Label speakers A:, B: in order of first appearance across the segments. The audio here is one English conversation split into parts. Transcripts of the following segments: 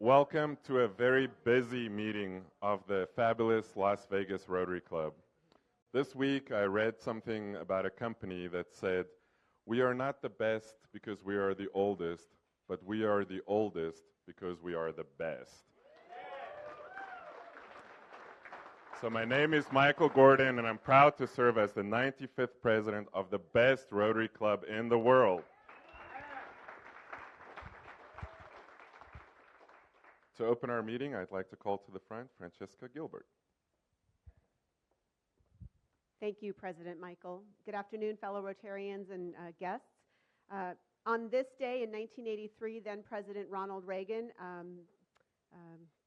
A: Welcome to a very busy meeting of the fabulous Las Vegas Rotary Club. This week I read something about a company that said, "We are not the best because we are the oldest, but we are the oldest because we are the best." So my name is Michael Gordon, and I'm proud to serve as the 95th president of the best Rotary Club in the world. To open our meeting, I'd like to call to the front Francesca Gilbert.
B: Thank you, President Michael. Good afternoon, fellow Rotarians and guests. On this day in 1983, then President Ronald Reagan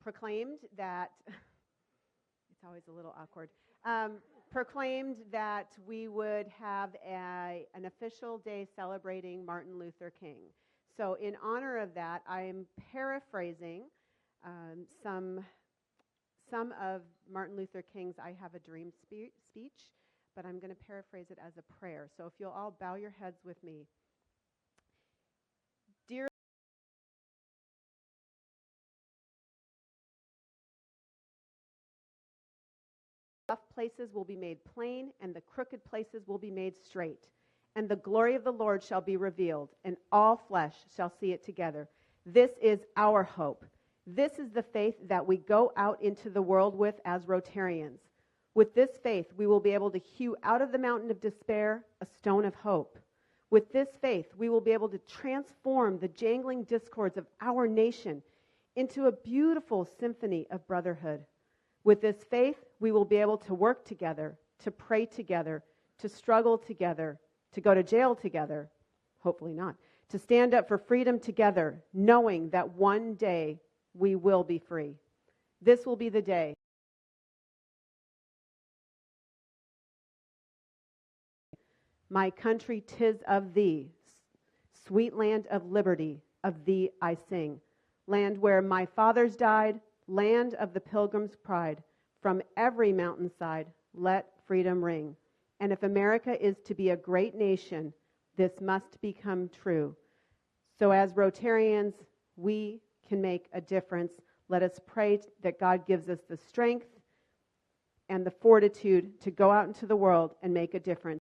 B: proclaimed that, it's always a little awkward, proclaimed that we would have an official day celebrating Martin Luther King. So in honor of that, I am paraphrasing some of Martin Luther King's I Have a Dream speech, but I'm going to paraphrase it as a prayer. So if you'll all bow your heads with me. Dear rough places will be made plain, and the crooked places will be made straight. And the glory of the Lord shall be revealed, and all flesh shall see it together. This is our hope. This is the faith that we go out into the world with as Rotarians. With this faith, we will be able to hew out of the mountain of despair a stone of hope. With this faith, we will be able to transform the jangling discords of our nation into a beautiful symphony of brotherhood. With this faith, we will be able to work together, to pray together, to struggle together, to go to jail together, hopefully not, to stand up for freedom together, knowing that one day we will be free. This will be the day. My country, 'tis of thee, sweet land of liberty, of thee I sing. Land where my fathers died, land of the pilgrim's pride. From every mountainside, let freedom ring. And if America is to be a great nation, this must become true. So as Rotarians, we can make a difference. Let us pray that God gives us the strength and the fortitude to go out into the world and make a difference.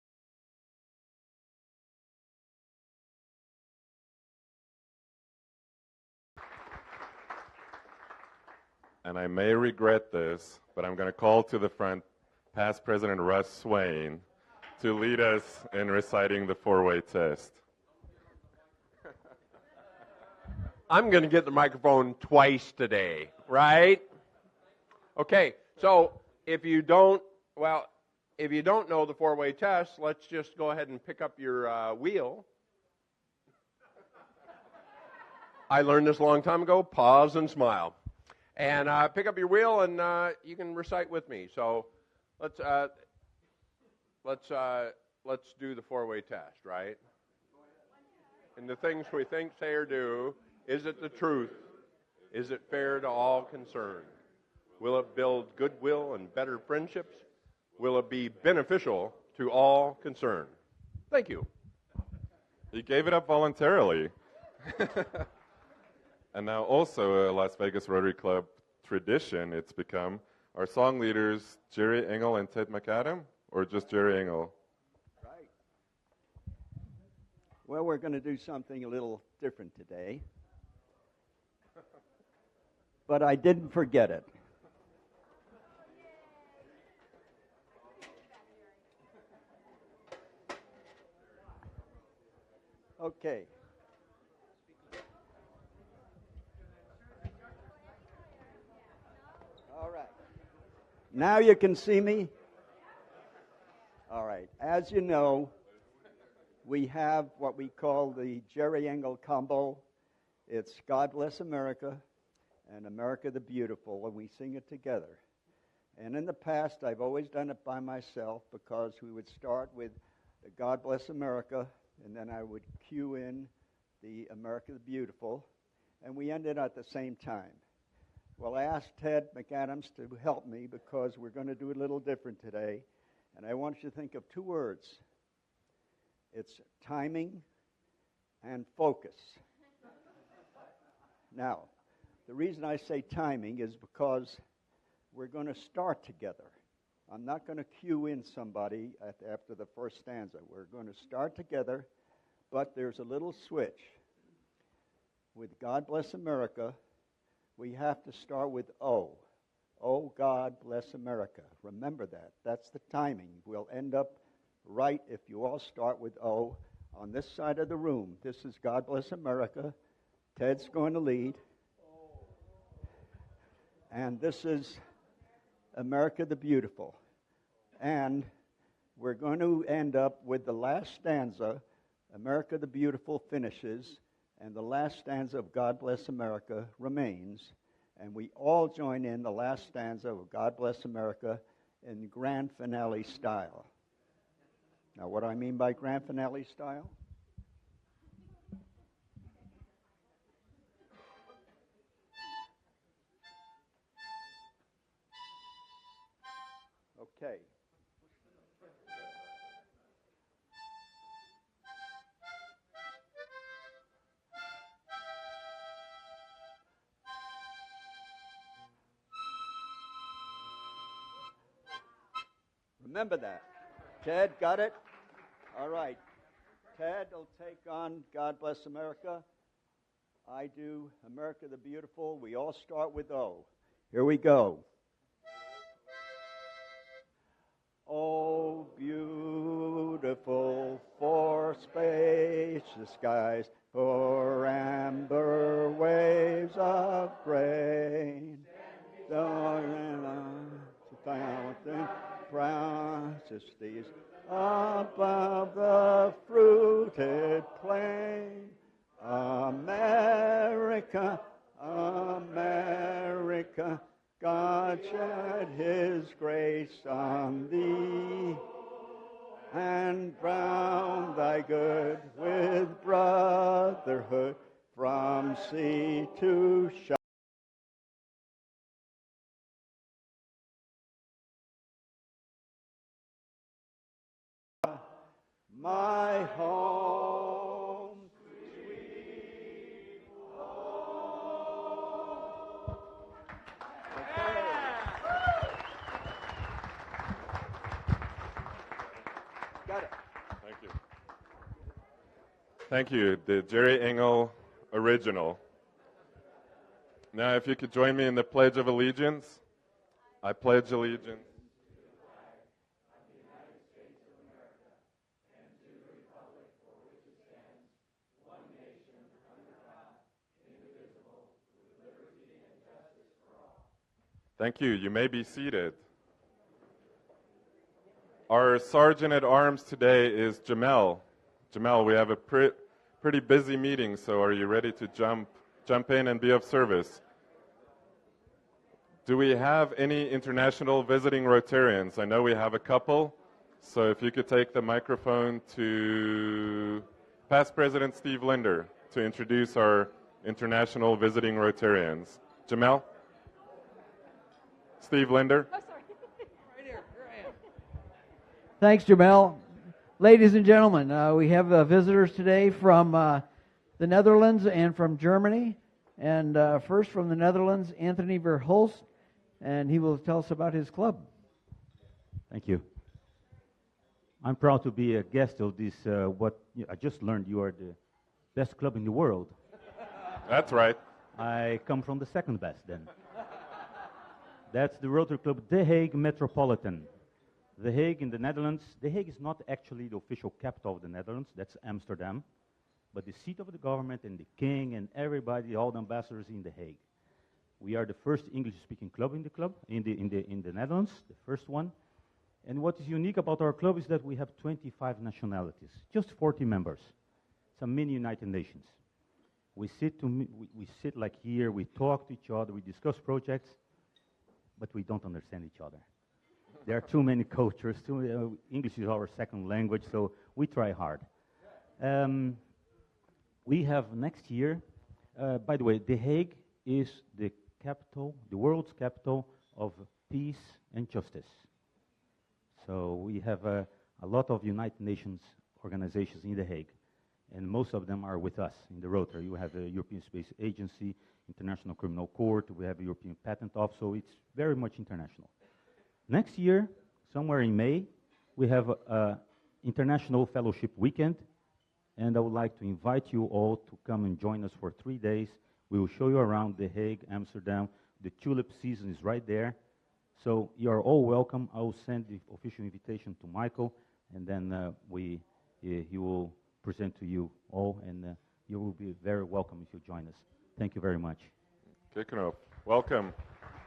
A: And I may regret this, but I'm going to call to the front past President Russ Swain to lead us in reciting the four-way test.
C: I'm going to get the microphone twice today, right? Okay, so if you don't know the four-way test, let's just go ahead and pick up your wheel. I learned this a long time ago. Pause and smile. And pick up your wheel, and you can recite with me. So let's do the four-way test, right? And the things we think, say, or do. Is it the truth? Is it fair to all concerned? Will it build goodwill and better friendships? Will it be beneficial to all concerned? Thank you.
A: He gave it up voluntarily. And now also a Las Vegas Rotary Club tradition, it's become, our song leaders Jerry Engel and Ted McAdam, or just Jerry Engel?
D: Right. Well, we're going to do something a little different today. But I didn't forget it. Okay. All right. Now you can see me. All right. As you know, we have what we call the Jerry Engel combo. It's God Bless America and America the Beautiful, and we sing it together. And in the past, I've always done it by myself because we would start with the God Bless America, and then I would cue in the America the Beautiful, and we ended at the same time. Well, I asked Ted McAdams to help me because we're going to do it a little different today, and I want you to think of two words. It's timing and focus. Now, The reason I say timing is because we're going to start together. I'm not going to cue in somebody after the first stanza. We're going to start together, but there's a little switch. With God Bless America, we have to start with O. Oh, God bless America. Remember that. That's the timing. We'll end up right if you all start with O. On this side of the room, this is God Bless America. Ted's going to lead. And this is America the Beautiful. And we're going to end up with the last stanza. America the Beautiful finishes, and the last stanza of God Bless America remains. And we all join in the last stanza of God Bless America in grand finale style. Now, what do I mean by grand finale style? Okay. Remember that. Ted, got it? All right. Ted will take on God Bless America. I do America the Beautiful. We all start with O. Here we go. Oh, beautiful for spacious skies, for amber waves of grain. Fountain processes above the fruited plain. America, America, God shed His grace on thee, and drown thy good with brotherhood from sea to shore. My home, sweet home. Okay. Got it.
A: Thank you. Thank you. The Jerry Engel original. Now, if you could join me in the Pledge of Allegiance. I pledge allegiance. Thank you. You may be seated. Our Sergeant at Arms today is Jamel. Jamel, we have a pretty busy meeting, so are you ready to jump in and be of service? Do we have any international visiting Rotarians? I know we have a couple, so if you could take the microphone to past President Steve Linder to introduce our international visiting Rotarians. Jamel? Steve Linder.
E: Oh, sorry. Right here. Here I am. Thanks, Jamel. Ladies and gentlemen, we have visitors today from the Netherlands and from Germany. And first from the Netherlands, Anthony Verhulst, and he will tell us about his club.
F: Thank you. I'm proud to be a guest of this, I just learned you are the best club in the world.
A: That's right.
F: I come from the second best then. That's the Rotary Club The Hague Metropolitan. The Hague in the Netherlands. The Hague is not actually the official capital of the Netherlands. That's Amsterdam. But the seat of the government and the king and everybody, all the ambassadors in The Hague. We are the first English-speaking club in the Netherlands, the first one. And what is unique about our club is that we have 25 nationalities, just 40 members. It's a mini United Nations. We sit like here, we talk to each other, we discuss projects, but we don't understand each other. There are too many cultures. English is our second language, so we try hard. We have next year, by the way, The Hague is the capital, the world's capital of peace and justice. So we have a lot of United Nations organizations in The Hague. and most of them are with us in the Rotary. We have the European Space Agency, International Criminal Court, we have a European Patent Office, so it's very much international. Next year, somewhere in May, we have an International Fellowship Weekend, and I would like to invite you all to come and join us for 3 days. We will show you around The Hague, Amsterdam. The tulip season is right there. So you are all welcome. I will send the official invitation to Michael, and then he will present to you all, and you will be very welcome if you join us. Thank you very much.
A: Kicking off. Welcome.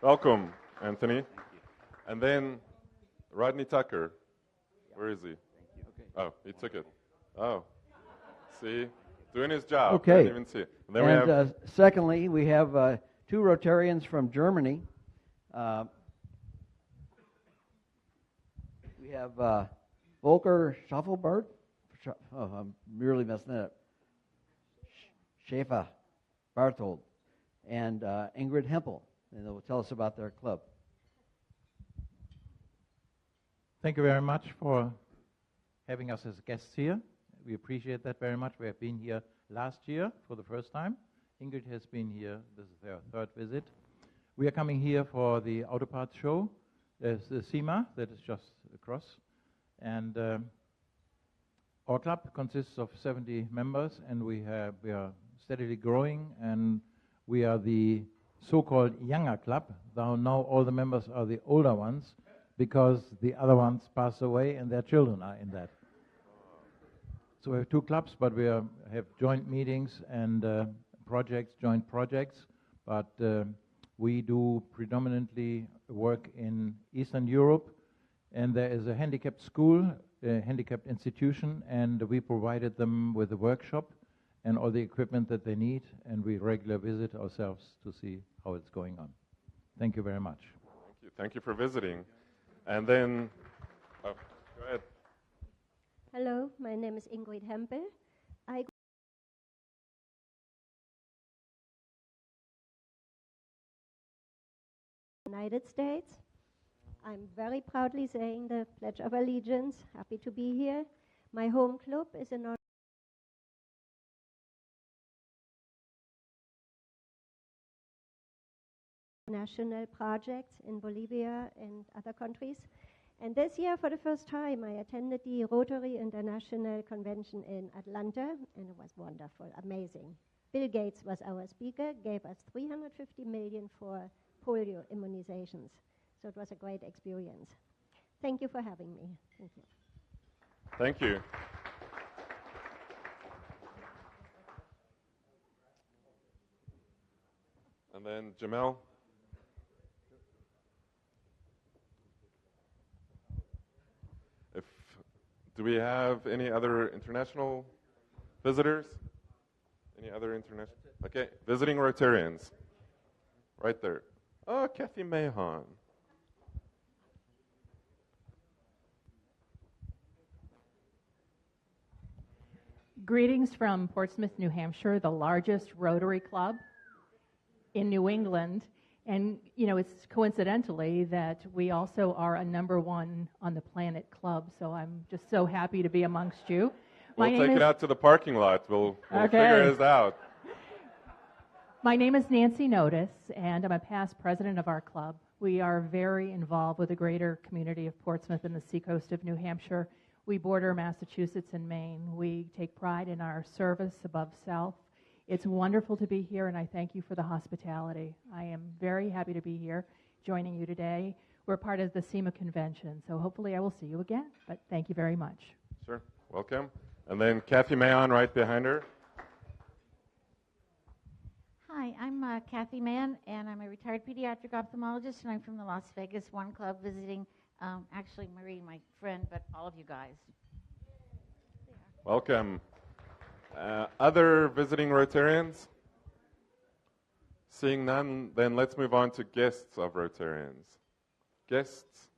A: Welcome, Anthony. And then Rodney Tucker. Where is he? Oh, he took it. Oh, see? Doing his job.
E: Okay.
A: Didn't even see it. And then we have
E: secondly, we have two Rotarians from Germany. We have Volker Schaffelbart. Oh, I'm really messing it up. Schäfer Barthold and Ingrid Hempel, and they will tell us about their club.
G: Thank you very much for having us as guests here. We appreciate that very much. We have been here last year for the first time. Ingrid has been here. This is their third visit. We are coming here for the auto parts show. There's the SEMA that is just across. And our club consists of 70 members, and we are steadily growing, and we are the so-called younger club. Now all the members are the older ones, because the other ones pass away and their children are in that. So we have two clubs, but we have joint meetings and joint projects, but we do predominantly work in Eastern Europe, and there is a handicapped school, a handicapped institution, and we provided them with a workshop and all the equipment that they need, and we regularly visit ourselves to see how it's going on. Thank you very much.
A: Thank you. Thank you for visiting. And then, go ahead.
H: Hello, my name is Ingrid Hempel. I United States. I'm very proudly saying the Pledge of Allegiance. Happy to be here. My home club is a national projects in Bolivia and other countries. And this year, for the first time, I attended the Rotary International Convention in Atlanta, and it was wonderful, amazing. Bill Gates was our speaker, gave us $350 million for polio immunizations. So it was a great experience. Thank you for having me. Thank you.
A: Thank you. And then Jamel. Do we have any other international visitors? Any other international? Okay, visiting Rotarians. Right there. Oh, Kathy Mahon.
I: Greetings from Portsmouth, New Hampshire, the largest Rotary club in New England. And, you know, it's coincidentally that we also are a #1 on the planet club, so I'm just so happy to be amongst you.
A: We'll take it out to the parking lot. We'll figure this out.
I: My name is Nancy Notice, and I'm a past president of our club. We are very involved with the greater community of Portsmouth and the seacoast of New Hampshire. We border Massachusetts and Maine. We take pride in our service above self. It's wonderful to be here, and I thank you for the hospitality. I am very happy to be here joining you today. We're part of the SEMA convention, so hopefully I will see you again, but thank you very much.
A: Sure, welcome. And then Kathy Mahon right behind her.
J: Hi, I'm Kathy Mann, and I'm a retired pediatric ophthalmologist, and I'm from the Las Vegas One Club visiting, actually Marie, my friend, but all of you guys.
A: Welcome. Other visiting Rotarians? Seeing none, then let's move on to guests of Rotarians. Guests?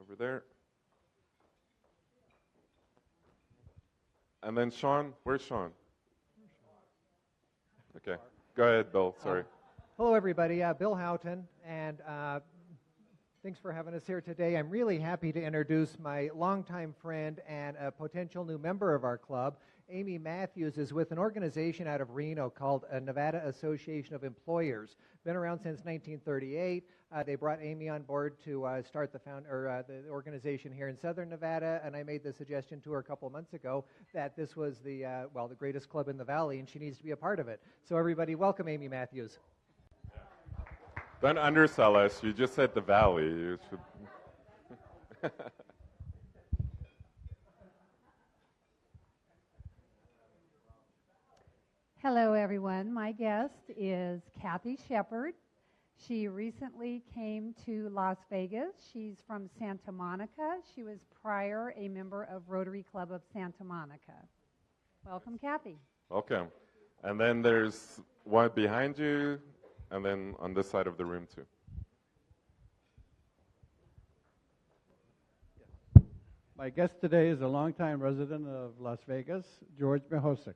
A: Over there. And then Sean, where's Sean? Okay, go ahead, Bill, sorry.
K: Hello, everybody. Bill Houghton, and thanks for having us here today. I'm really happy to introduce my longtime friend and a potential new member of our club, Amy Matthews is with an organization out of Reno called Nevada Association of Employers. Been around since 1938. They brought Amy on board to start the organization here in Southern Nevada, and I made the suggestion to her a couple months ago that this was the greatest club in the valley, and she needs to be a part of it. So everybody, welcome Amy Matthews.
A: Don't undersell us. You just said the valley. You should.
L: Hello, everyone. My guest is Kathy Shepard. She recently came to Las Vegas. She's from Santa Monica. She was prior a member of Rotary Club of Santa Monica. Welcome, Kathy.
A: Welcome. And then there's one behind you, and then on this side of the room, too.
M: My guest today is a longtime resident of Las Vegas, George Mihosik.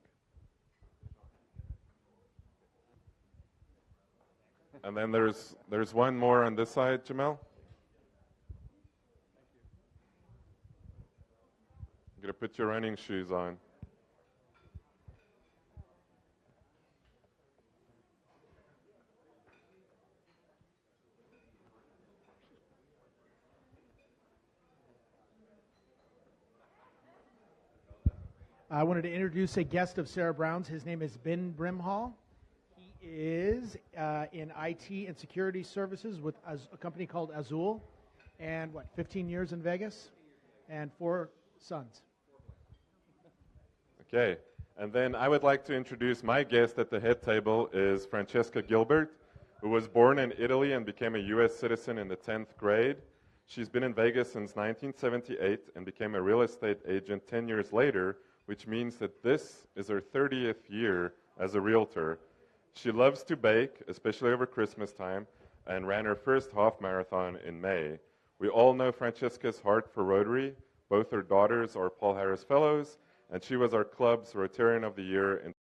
A: And then there's one more on this side, Jamel. You're going to put your running shoes on.
N: I wanted to introduce a guest of Sarah Brown's. His name is Ben Brimhall. He is in IT and security services with a company called Azul, and 15 years in Vegas, and 4 sons.
A: Okay, and then I would like to introduce my guest at the head table is Francesca Gilbert, who was born in Italy and became a U.S. citizen in the 10th grade. She's been in Vegas since 1978 and became a real estate agent 10 years later, which means that this is her 30th year as a realtor. She loves to bake, especially over Christmas time, and ran her first half marathon in May. We all know Francesca's heart for Rotary. Both her daughters are Paul Harris Fellows, and she was our club's Rotarian of the Year in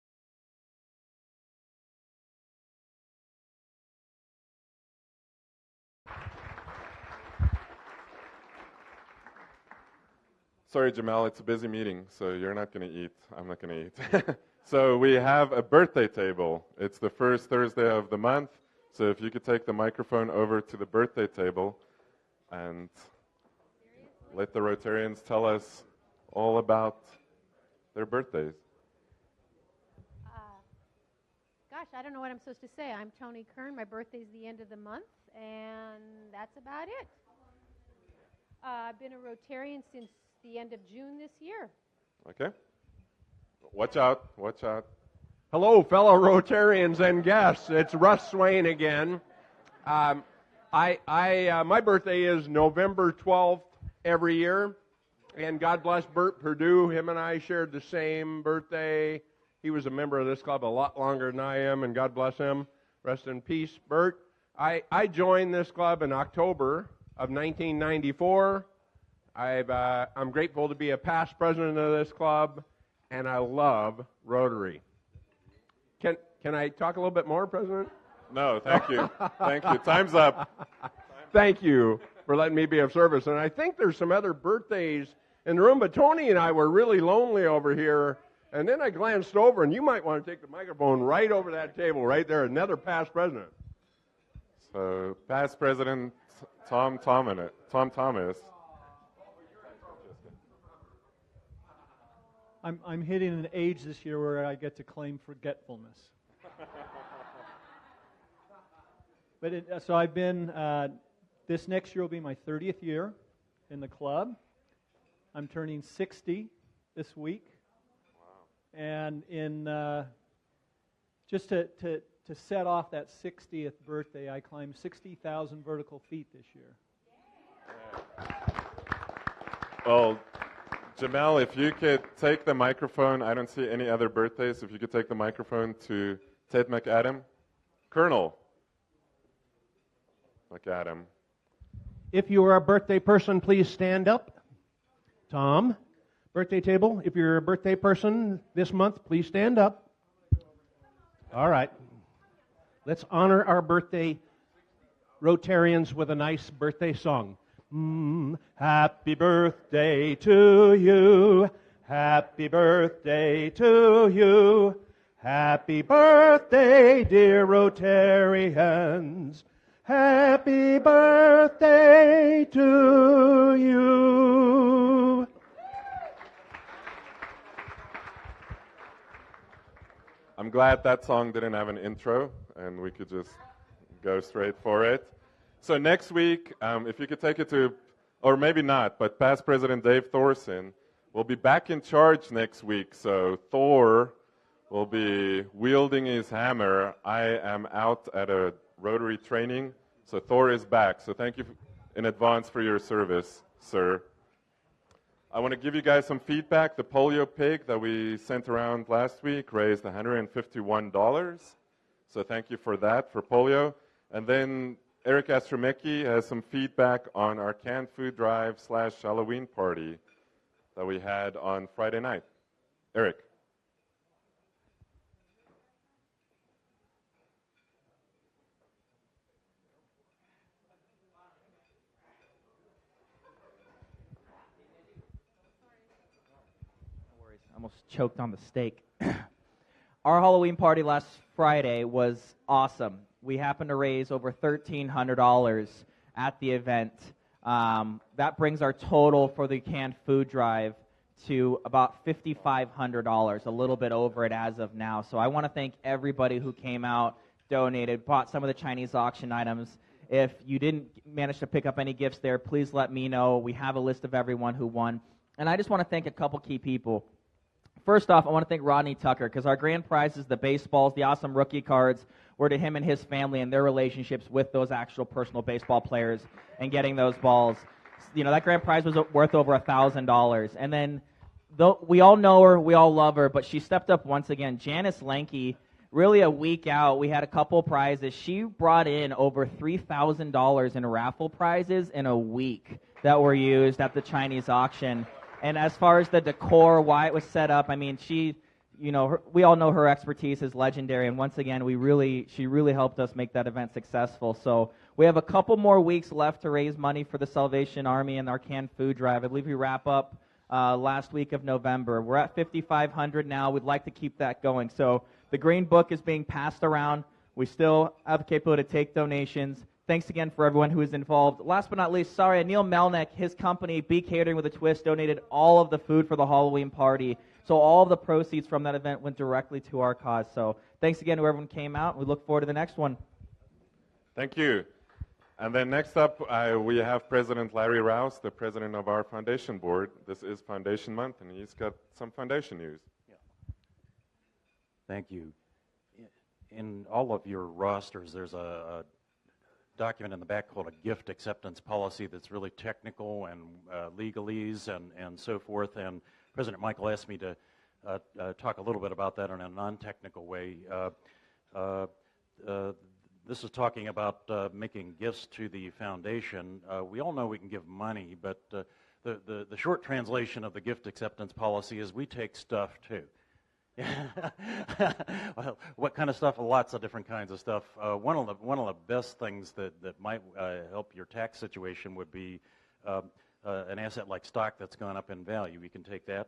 A: Sorry, Jamal, it's a busy meeting, so you're not going to eat. I'm not going to eat. So we have a birthday table. It's the first Thursday of the month, so if you could take the microphone over to the birthday table and let the Rotarians tell us all about their birthdays.
O: Gosh, I don't know what I'm supposed to say. I'm Tony Kern. My birthday's the end of the month, and that's about it. I've been a Rotarian since the end of June this year.
A: Okay. Watch out. Watch out.
C: Hello, fellow Rotarians and guests. It's Russ Swain again. My birthday is November 12th every year, and God bless Bert Perdue. Him and I shared the same birthday. He was a member of this club a lot longer than I am, and God bless him. Rest in peace, Bert. I joined this club in October of 1994. I'm grateful to be a past president of this club, and I love Rotary. Can I talk a little bit more, President?
A: No, thank you. Thank you. Time's up.
C: Thank you for letting me be of service. And I think there's some other birthdays in the room, but Tony and I were really lonely over here. And then I glanced over, and you might want to take the microphone right over that table right there, another past president.
A: So, past president Tom Thomas.
P: I'm hitting an age this year where I get to claim forgetfulness. But so I've been, this next year will be my 30th year in the club. I'm turning 60 this week. Wow. And in just to set off that 60th birthday, I climbed 60,000 vertical feet this year.
A: Yeah. Well, Jamel, if you could take the microphone, I don't see any other birthdays. If you could take the microphone to Ted McAdam. Colonel McAdam.
Q: If you are a birthday person, please stand up. Tom, birthday table. If you're a birthday person this month, please stand up. All right. Let's honor our birthday Rotarians with a nice birthday song. Happy birthday to you. Happy birthday to you. Happy birthday, dear Rotarians. Happy birthday to you.
A: I'm glad that song didn't have an intro, and we could just go straight for it. So next week, if you could take it to, or maybe not, but past President Dave Thorson will be back in charge next week. So Thor will be wielding his hammer. I am out at a Rotary training, so Thor is back. So thank you in advance for your service, sir. I want to give you guys some feedback. The polio pig that we sent around last week raised $151. So thank you for that, for polio. And then Eric Astromecki has some feedback on our canned food drive / Halloween party that we had on Friday night. Eric.
R: Almost choked on the steak. Our Halloween party last Friday was awesome. We happened to raise over $1,300 at the event. That brings our total for the canned food drive to about $5,500, a little bit over it as of now. So I want to thank everybody who came out, donated, bought some of the Chinese auction items. If you didn't manage to pick up any gifts there, please let me know. We have a list of everyone who won. And I just want to thank a couple key people. First off, I want to thank Rodney Tucker, because our grand prizes, the baseballs, the awesome rookie cards, were to him and his family and their relationships with those actual personal baseball players and getting those balls. You know, that grand prize was worth over $1,000. And then, though we all know her, we all love her, but she stepped up once again. Janice Lanke, really a week out, we had a couple prizes. She brought in over $3,000 in raffle prizes in a week that were used at the Chinese auction. And as far as the decor, why it was set up, I mean, she, you know, we all know her expertise is legendary. And once again, she really helped us make that event successful. So we have a couple more weeks left to raise money for the Salvation Army and our canned food drive. I believe we wrap up last week of November. We're at $5,500 now. We'd like to keep that going. So the Green Book is being passed around. We still have the capability to take donations. Thanks again for everyone who is involved. Last but not least, sorry, Neil Melnick, his company, Be Catering with a Twist, donated all of the food for the Halloween party. So all of the proceeds from that event went directly to our cause. So thanks again to everyone who came out. We look forward to the next one.
A: Thank you. And then next up, we have President Larry Rouse, the president of our foundation board. This is Foundation Month, and he's got some foundation news.
S: Yeah. Thank you. In all of your rosters, there's a document in the back called a gift acceptance policy that's really technical and legalese and so forth. And President Michael asked me to talk a little bit about that in a non-technical way. This is talking about making gifts to the foundation. We all know we can give money, but the short translation of the gift acceptance policy is we take stuff too. Well, what kind of stuff? Lots of different kinds of stuff. One of the best things that might help your tax situation would be an asset like stock that's gone up in value. We can take that.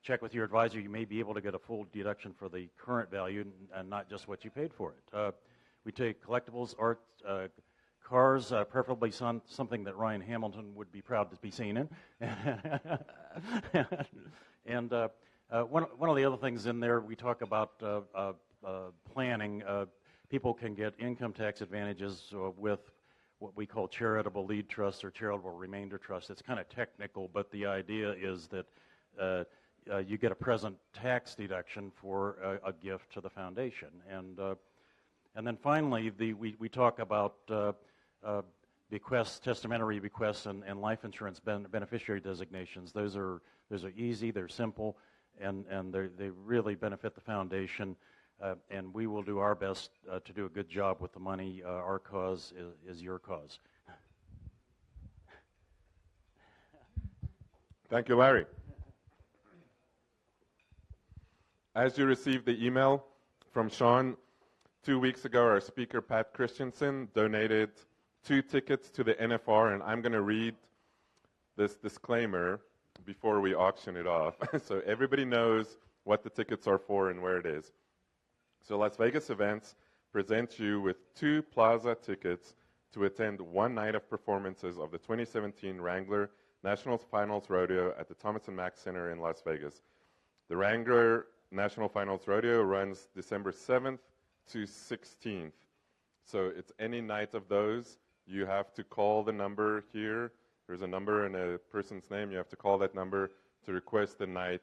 S: Check with your advisor. You may be able to get a full deduction for the current value and not just what you paid for it. We take collectibles, art, cars, preferably something that Ryan Hamilton would be proud to be seen in. And one of the other things in there, we talk about planning. People can get income tax advantages with what we call charitable lead trusts or charitable remainder trusts. It's kind of technical, but the idea is that you get a present tax deduction for a gift to the foundation. And then finally, we talk about bequests, testamentary bequests, and life insurance beneficiary designations. Those are easy, they're simple, and they really benefit the foundation. And we will do our best to do a good job with the money. Our cause is your cause.
A: Thank you, Larry. As you received the email from Sean, 2 weeks ago, our speaker, Pat Christensen, donated 2 tickets to the NFR, and I'm going to read this disclaimer before we auction it off. So everybody knows what the tickets are for and where it is. So Las Vegas Events presents you with 2 Plaza tickets to attend one night of performances of the 2017 Wrangler National Finals Rodeo at the Thomas & Mack Center in Las Vegas. The Wrangler National Finals Rodeo runs December 7th to 16th. So it's any night of those. You have to call the number here. There's a number and a person's name. You have to call that number to request the night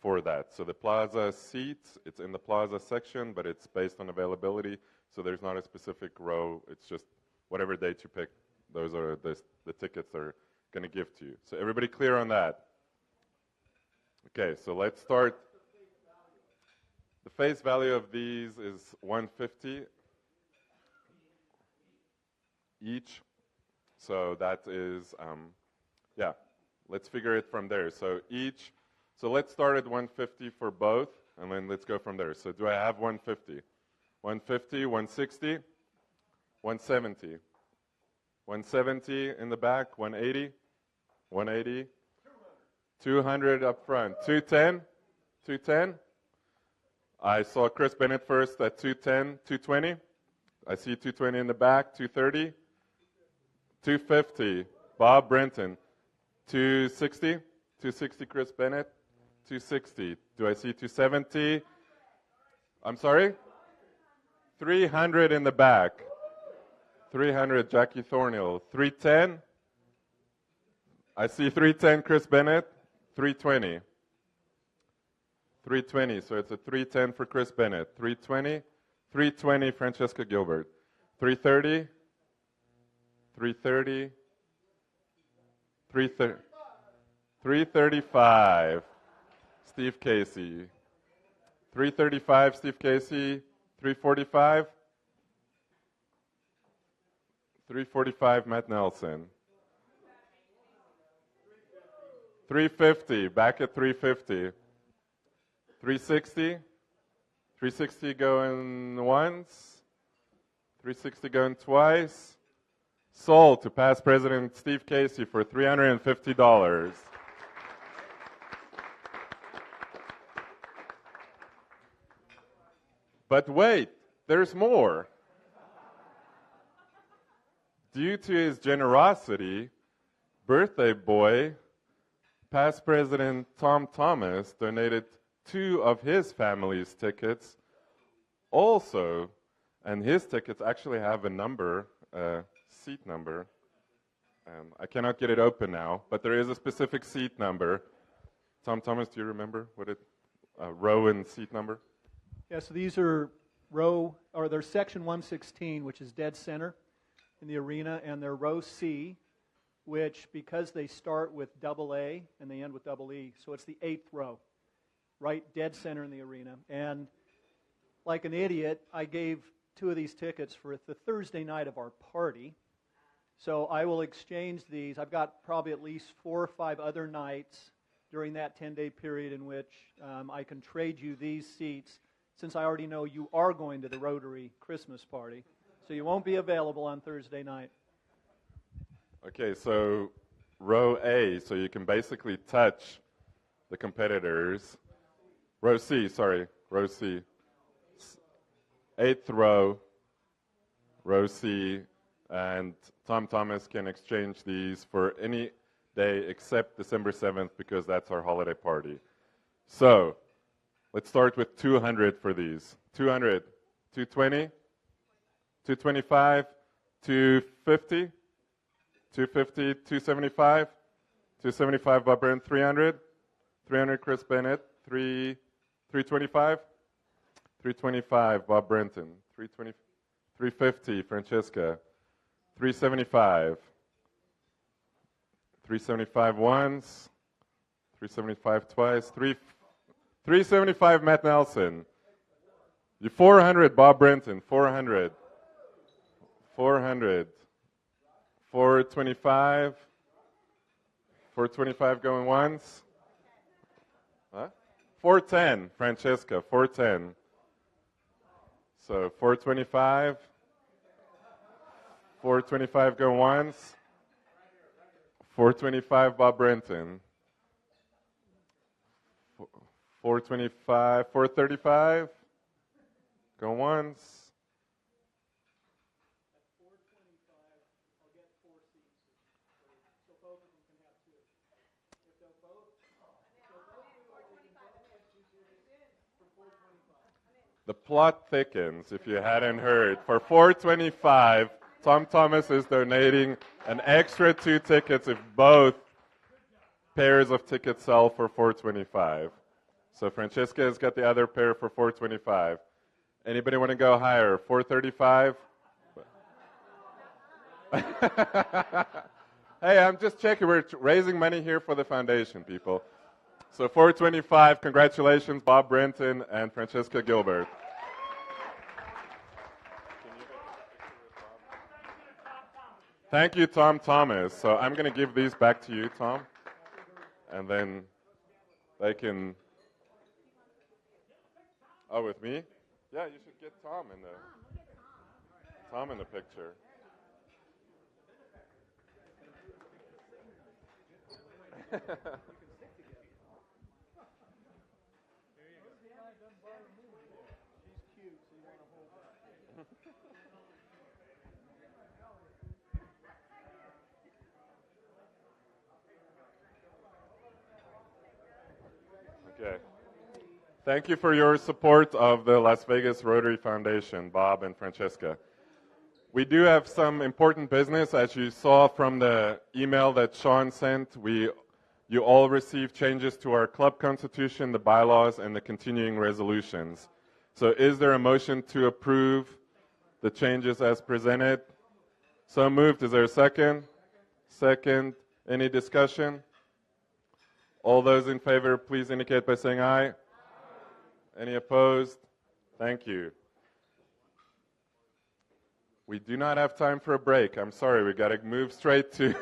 A: for that. So the Plaza seats, it's in the Plaza section, but it's based on availability. So there's not a specific row. It's just whatever date you pick, those are the tickets they're going to give to you. So everybody clear on that? Okay, so let's start. The face value of these is $150 each. So that is, yeah, let's figure it from there. So each, so let's start at $150 for both, and then let's go from there. So do I have $150? $150, $160, $170. $170 in the back, $180, $180, $200 up front, $210, $210. I saw Chris Bennett first at $210, $220. I see $220 in the back, $230, $250. Bob Brenton, $260, $260 Chris Bennett, $260. Do I see $270? I'm sorry? $300 in the back. $300 Jackie Thornhill. $310. I see $310 Chris Bennett. $320. $320. So it's a $310 for Chris Bennett. $320. $320 Francesca Gilbert. $330. $330. $335 Steve Casey. $335 Steve Casey. $345. $345 Matt Nelson. $350, back at $350. $360. $360 going once. $360 going twice. Sold to past President Steve Casey for $350. But wait, there's more. Due to his generosity, birthday boy, past President Tom Thomas, donated 2 of his family's tickets also, and his tickets actually have a number, seat number. I cannot get it open now, but there is a specific seat number. Tom Thomas, do you remember what it, row and seat number?
P: Yeah, so these are they're section 116, which is dead center in the arena, and they're row C, which, because they start with double A and they end with double E, so it's the 8th row, right dead center in the arena. And like an idiot, I gave 2 of these tickets for the Thursday night of our party. So I will exchange these. I've got probably at least 4 or 5 other nights during that 10-day period in which I can trade you these seats, since I already know you are going to the Rotary Christmas party. So you won't be available on Thursday night.
A: Okay, so row A, so you can basically touch the competitors. Row C, row C. 8th row, row C, and Tom Thomas can exchange these for any day except December 7th because that's our holiday party. So let's start with 200 for these. 200, 220, 225, 250, 250, 275, 275 Bob Byrne, 300, 300 Chris Bennett, 325, 325 Bob Brenton, 320, 350 Francesca, 375, 375 once, 375 twice, 375 Matt Nelson, 400 Bob Brenton, 400, 400, 425, 425 going once, 410 Francesca, 410. So 425, 425 going once, 425 Bob Brenton, 425, 435. Go once. The plot thickens, if you hadn't heard. For 425, Tom Thomas is donating an extra 2 tickets if both pairs of tickets sell for 425. So Francesca has got the other pair for 425. Anybody want to go higher? 435? Hey, I'm just checking. We're raising money here for the foundation, people. So 425, congratulations, Bob Brenton and Francesca Gilbert. Thank you, Tom Thomas. So I'm going to give these back to you, Tom. And then they can... Oh, with me? Yeah, you should get Tom in the picture. Okay. Thank you for your support of the Las Vegas Rotary Foundation, Bob and Francesca. We do have some important business. As you saw from the email that Sean sent, you all received changes to our club constitution, the bylaws, and the continuing resolutions. So is there a motion to approve the changes as presented? So moved. Is there a second? Second. Any discussion? All those in favor, please indicate by saying aye. Any opposed? Thank you. We do not have time for a break. I'm sorry. We've got to move straight to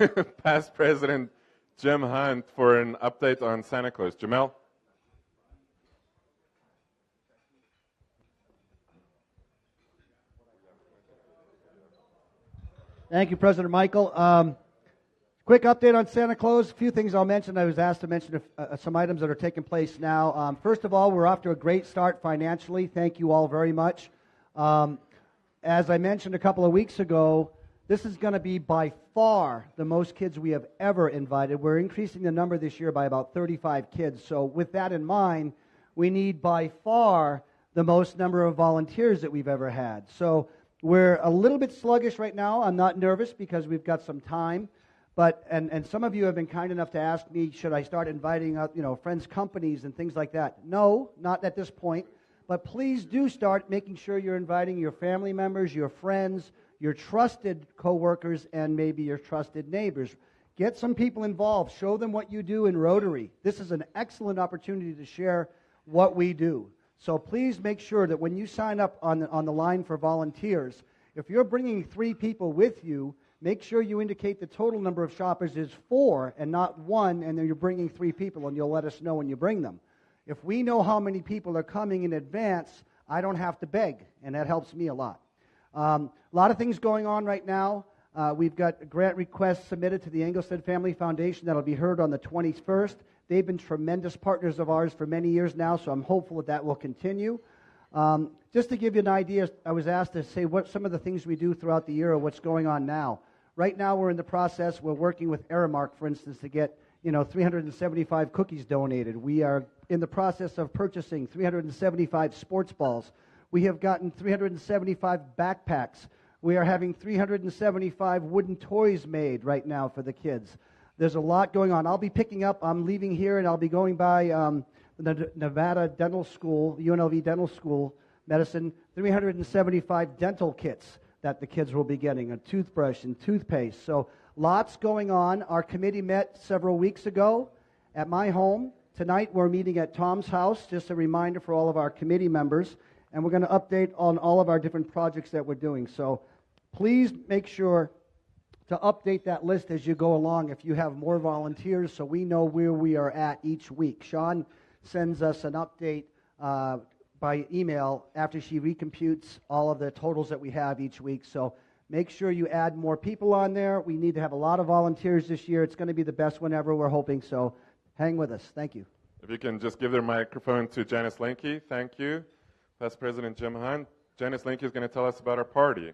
A: past President Jim Hunt for an update on Santa Claus. Jamel?
T: Thank you, President Michael. Quick update on Santa Claus. A few things I'll mention. I was asked to mention some items that are taking place now. First of all, we're off to a great start financially. Thank you all very much. As I mentioned a couple of weeks ago, this is going to be by far the most kids we have ever invited. We're increasing the number this year by about 35 kids. So with that in mind, we need by far the most number of volunteers that we've ever had. So we're a little bit sluggish right now. I'm not nervous because we've got some time. But and some of you have been kind enough to ask me, should I start inviting friends' companies and things like that? No, not at this point. But please do start making sure you're inviting your family members, your friends, your trusted coworkers, and maybe your trusted neighbors. Get some people involved. Show them what you do in Rotary. This is an excellent opportunity to share what we do. So please make sure that when you sign up on the line for volunteers, if you're bringing 3 people with you, make sure you indicate the total number of shoppers is 4 and not 1, and then you're bringing 3 people, and you'll let us know when you bring them. If we know how many people are coming in advance, I don't have to beg, and that helps me a lot. A lot of things going on right now. We've got grant requests submitted to the Engelstad Family Foundation that'll be heard on the 21st. They've been tremendous partners of ours for many years now, so I'm hopeful that will continue. Just to give you an idea, I was asked to say what some of the things we do throughout the year or what's going on now. Right now we're in the process, we're working with Aramark, for instance, to get 375 cookies donated. We are in the process of purchasing 375 sports balls. We have gotten 375 backpacks. We are having 375 wooden toys made right now for the kids. There's a lot going on. I'll be picking up, I'm leaving here and I'll be going by the Nevada Dental School, UNLV Dental School Medicine, 375 dental kits that the kids will be getting, a toothbrush and toothpaste. So lots going on. Our committee met several weeks ago at my home. Tonight we're meeting at Tom's house, just a reminder for all of our committee members, and we're going to update on all of our different projects that we're doing. So please make sure to update that list as you go along if you have more volunteers so we know where we are at each week. Sean sends us an update by email after she recomputes all of the totals that we have each week. So make sure you add more people on there. We need to have a lot of volunteers this year. It's going to be the best one ever, we're hoping. So hang with us. Thank you.
A: If you can just give their microphone to Janice Linke, thank you. Past President Jim Hunt. Janice Linke is going to tell us about our party.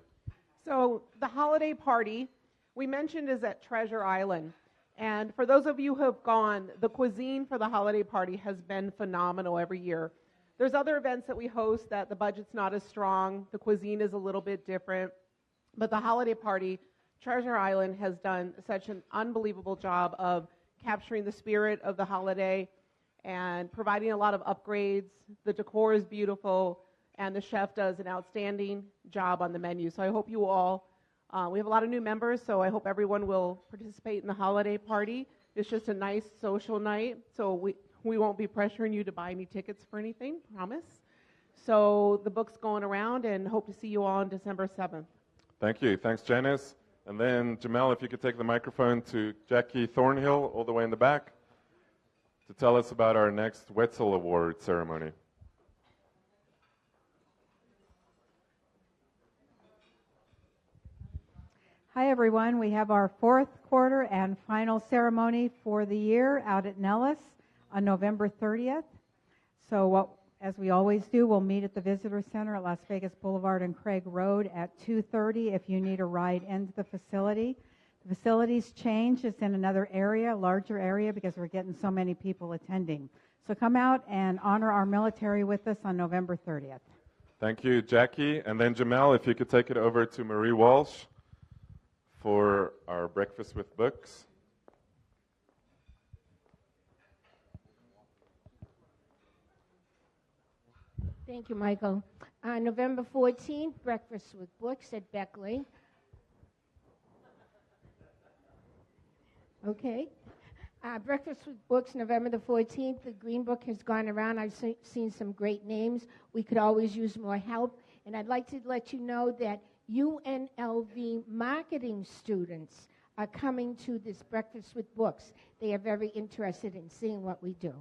U: So the holiday party we mentioned is at Treasure Island. And for those of you who have gone, the cuisine for the holiday party has been phenomenal every year. There's other events that we host that the budget's not as strong. The cuisine is a little bit different. But the holiday party, Treasure Island has done such an unbelievable job of capturing the spirit of the holiday and providing a lot of upgrades. The decor is beautiful, and the chef does an outstanding job on the menu. So I hope you all, we have a lot of new members, so I hope everyone will participate in the holiday party. It's just a nice social night, so we won't be pressuring you to buy any tickets for anything, promise. So the book's going around, and hope to see you all on December 7th.
A: Thank you. Thanks, Janice. And then, Jamel, if you could take the microphone to Jackie Thornhill, all the way in the back, to tell us about our next Wetzel Award ceremony.
L: Hi, everyone. We have our fourth quarter and final ceremony for the year out at Nellis on November 30th. So as we always do, we'll meet at the Visitor Center at Las Vegas Boulevard and Craig Road at 2:30 if you need a ride into the facility. The facility's changed. It's in another area, larger area, because we're getting so many people attending. So come out and honor our military with us on November 30th.
A: Thank you, Jackie. And then, Jamel, if you could take it over to Marie Walsh for our Breakfast with Books.
V: Thank you, Michael. November 14th, Breakfast with Books at Beckley. Okay. Breakfast with Books, November the 14th. The Green Book has gone around. I've seen some great names. We could always use more help. And I'd like to let you know that UNLV marketing students are coming to this Breakfast with Books. They are very interested in seeing what we do.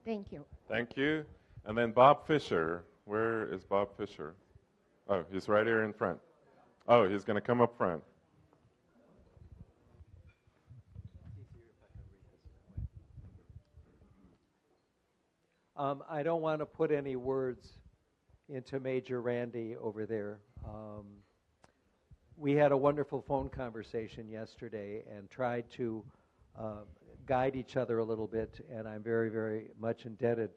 V: Thank you.
A: Thank you. And then Bob Fisher. Where is Bob Fisher? Oh, he's right here in front. Oh, he's going to come up front.
W: I don't want to put any words into Major Randy over there. We had a wonderful phone conversation yesterday and tried to guide each other a little bit, and I'm very, very much indebted,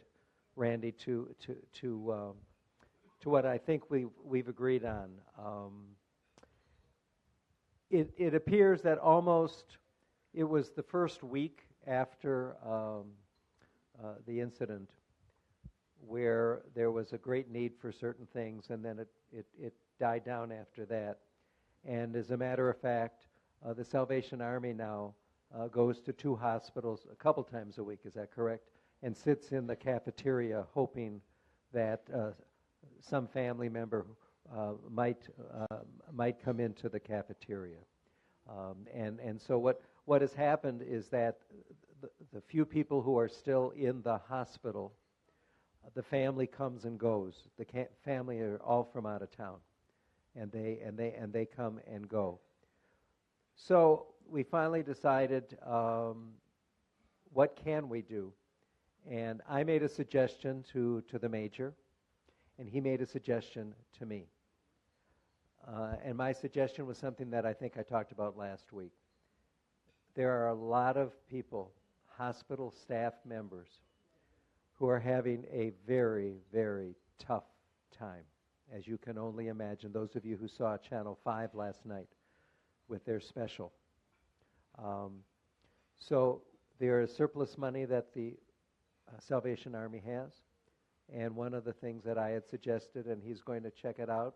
W: Randy, to what I think we've agreed on. It appears that almost it was the first week after the incident where there was a great need for certain things, and then it died down after that. And as a matter of fact, the Salvation Army now goes to 2 hospitals a couple times a week, is that correct? And sits in the cafeteria hoping that some family member might come into the cafeteria. And so what has happened is that the few people who are still in the hospital, the family comes and goes. The family are all from out of town, and they come and go. So we finally decided, what can we do? And I made a suggestion to the major, and he made a suggestion to me. And my suggestion was something that I think I talked about last week. There are a lot of people, hospital staff members, who are having a very, very tough time, as you can only imagine. Those of you who saw Channel 5 last night with their special. So there is surplus money that the Salvation Army has, and one of the things that I had suggested, and he's going to check it out,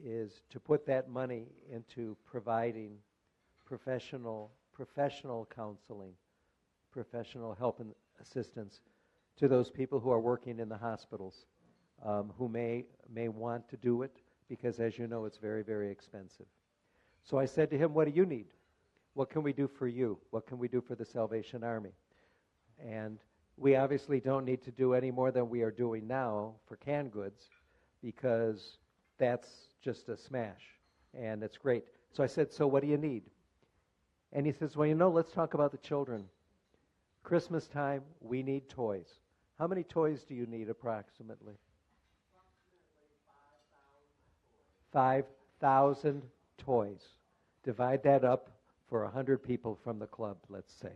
W: is to put that money into providing professional counseling, professional help and assistance to those people who are working in the hospitals, who may want to do it, because as you know, it's very, very expensive. So I said to him, what do you need? What can we do for you? What can we do for the Salvation Army? And we obviously don't need to do any more than we are doing now for canned goods, because that's just a smash, and it's great. So I said, so what do you need? And he says, well, let's talk about the children. Christmas time, we need toys. How many toys do you need approximately? 5,000 toys. Divide that up for 100 people from the club, let's say.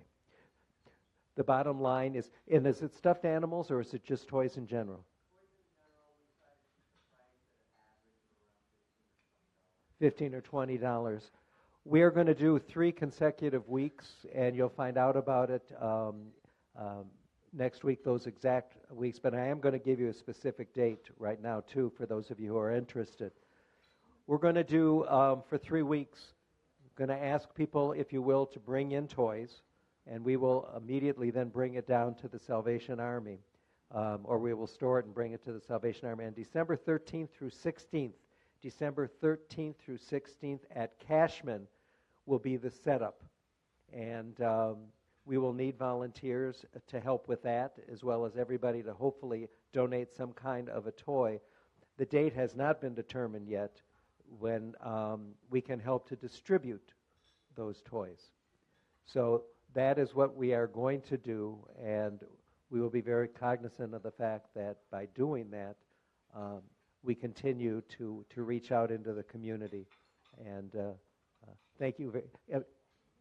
W: The bottom line is, and is it stuffed animals or is it just toys in general? $15 or $20. We are going to do 3 consecutive weeks, and you'll find out about it next week, those exact weeks. But I am going to give you a specific date right now, too, for those of you who are interested. We're going to do, for 3 weeks, going to ask people, if you will, to bring in toys, and we will immediately then bring it down to the Salvation Army, or we will store it and bring it to the Salvation Army. On December 13th through 16th, December 13th through 16th at Cashman will be the setup. And we will need volunteers to help with that, as well as everybody to hopefully donate some kind of a toy. The date has not been determined yet when we can help to distribute those toys. So that is what we are going to do, and we will be very cognizant of the fact that by doing that, we continue to reach out into the community. And thank you.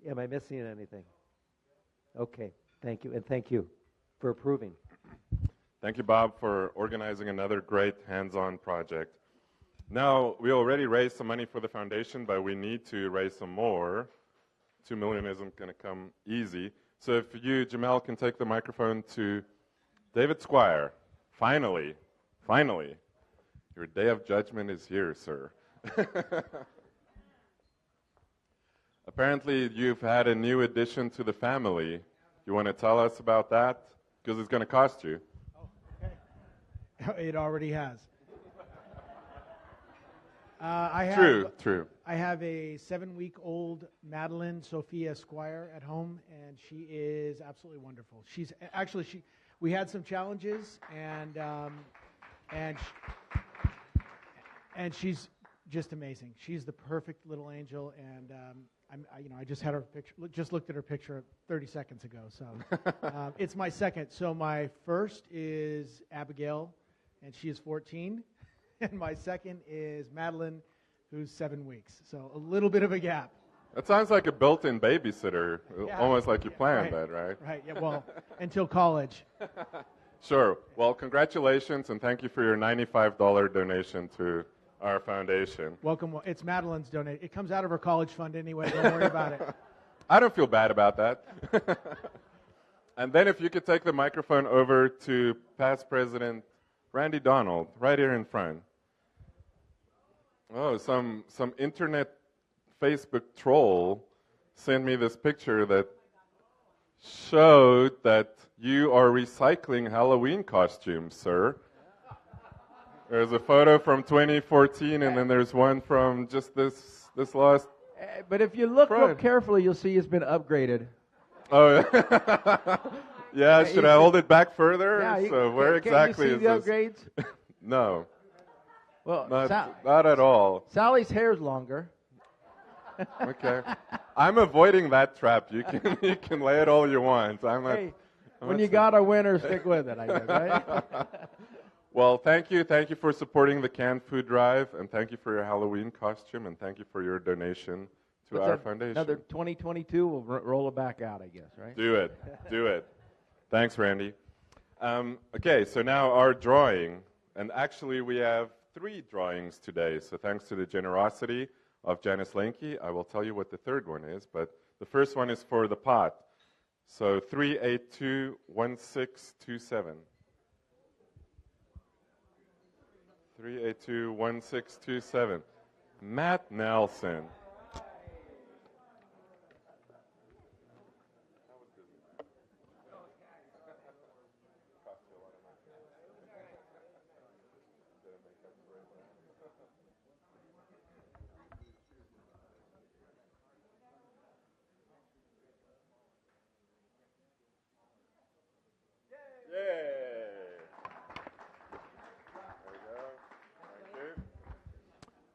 W: Am I missing anything? Okay, thank you, and thank you for approving.
A: Thank you, Bob, for organizing another great hands-on project. Now, we already raised some money for the foundation, but we need to raise some more. $2 million isn't going to come easy. So if you, Jamel, can take the microphone to David Squire. Finally, your day of judgment is here, sir. Apparently, you've had a new addition to the family. You want to tell us about that? Because it's going to cost you.
N: It already has.
A: True.
N: I have a 7-week-old Madeline Sophia Squire at home, and she is absolutely wonderful. We had some challenges, and she's just amazing. She's the perfect little angel, and I just had her picture. Just looked at her picture 30 seconds ago. So it's my second. So my first is Abigail, and she is 14. And my second is Madeline, who's 7 weeks. So a little bit of a gap.
A: That sounds like a built-in babysitter,
N: Yeah.
A: almost like you planned that, right?
N: Right, yeah, well, until college.
A: Sure. Well, congratulations, and thank you for your $95 donation to our foundation.
N: Welcome. It's Madeline's donation. It comes out of her college fund anyway. Don't worry about it.
A: I don't feel bad about that. And then if you could take the microphone over to past President Randy Donald, right here in front. Oh, some internet Facebook troll sent me this picture that showed that you are recycling Halloween costumes, sir. There's a photo from 2014, and then there's one from just this last.
E: But if you look real carefully, you'll see it's been upgraded.
A: Oh, yeah. Should I hold it back further?
E: Yeah,
A: So where exactly
E: you see
A: is
E: the
A: this?
E: upgrades?
A: No.
E: Well,
A: Not at all.
E: Sally's hair's longer.
A: Okay. I'm avoiding that trap. You can lay it all you want.
E: When you got a winner, stick with it, I guess, right?
A: Well, thank you for supporting the canned food drive, and thank you for your Halloween costume, and thank you for your donation to our foundation.
E: Another 2022, we'll roll it back out, I guess, right?
A: Do it. Thanks, Randy. Okay, so now our drawing, and actually we have 3 drawings today. So thanks to the generosity of Janice Lanke, I will tell you what the third one is, but the first one is for the pot. So 3821627. 3821627. Matt Nelson.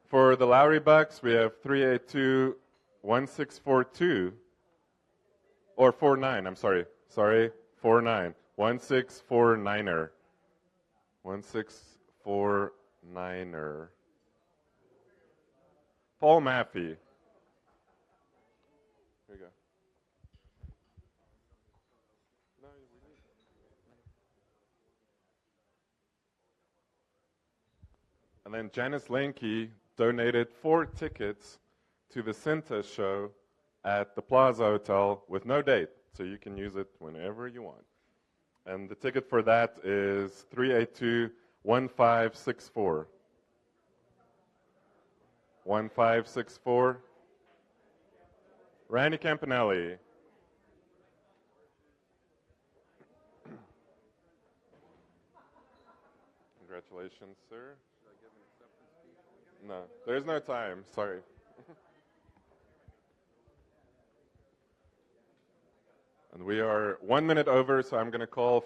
A: For the Lowry Bucks, we have 3821642, or 49, I'm sorry. 1649. 1649er. 1649er. Paul Maffey. Here you go. And then Janice Lanke donated 4 tickets to the Cinta show at the Plaza Hotel with no date, so you can use it whenever you want. And the ticket for that is 382-1564. 1564. Randy Campanelli. Congratulations, sir. No, there's no time. Sorry. And we are 1 minute over, so I'm going to call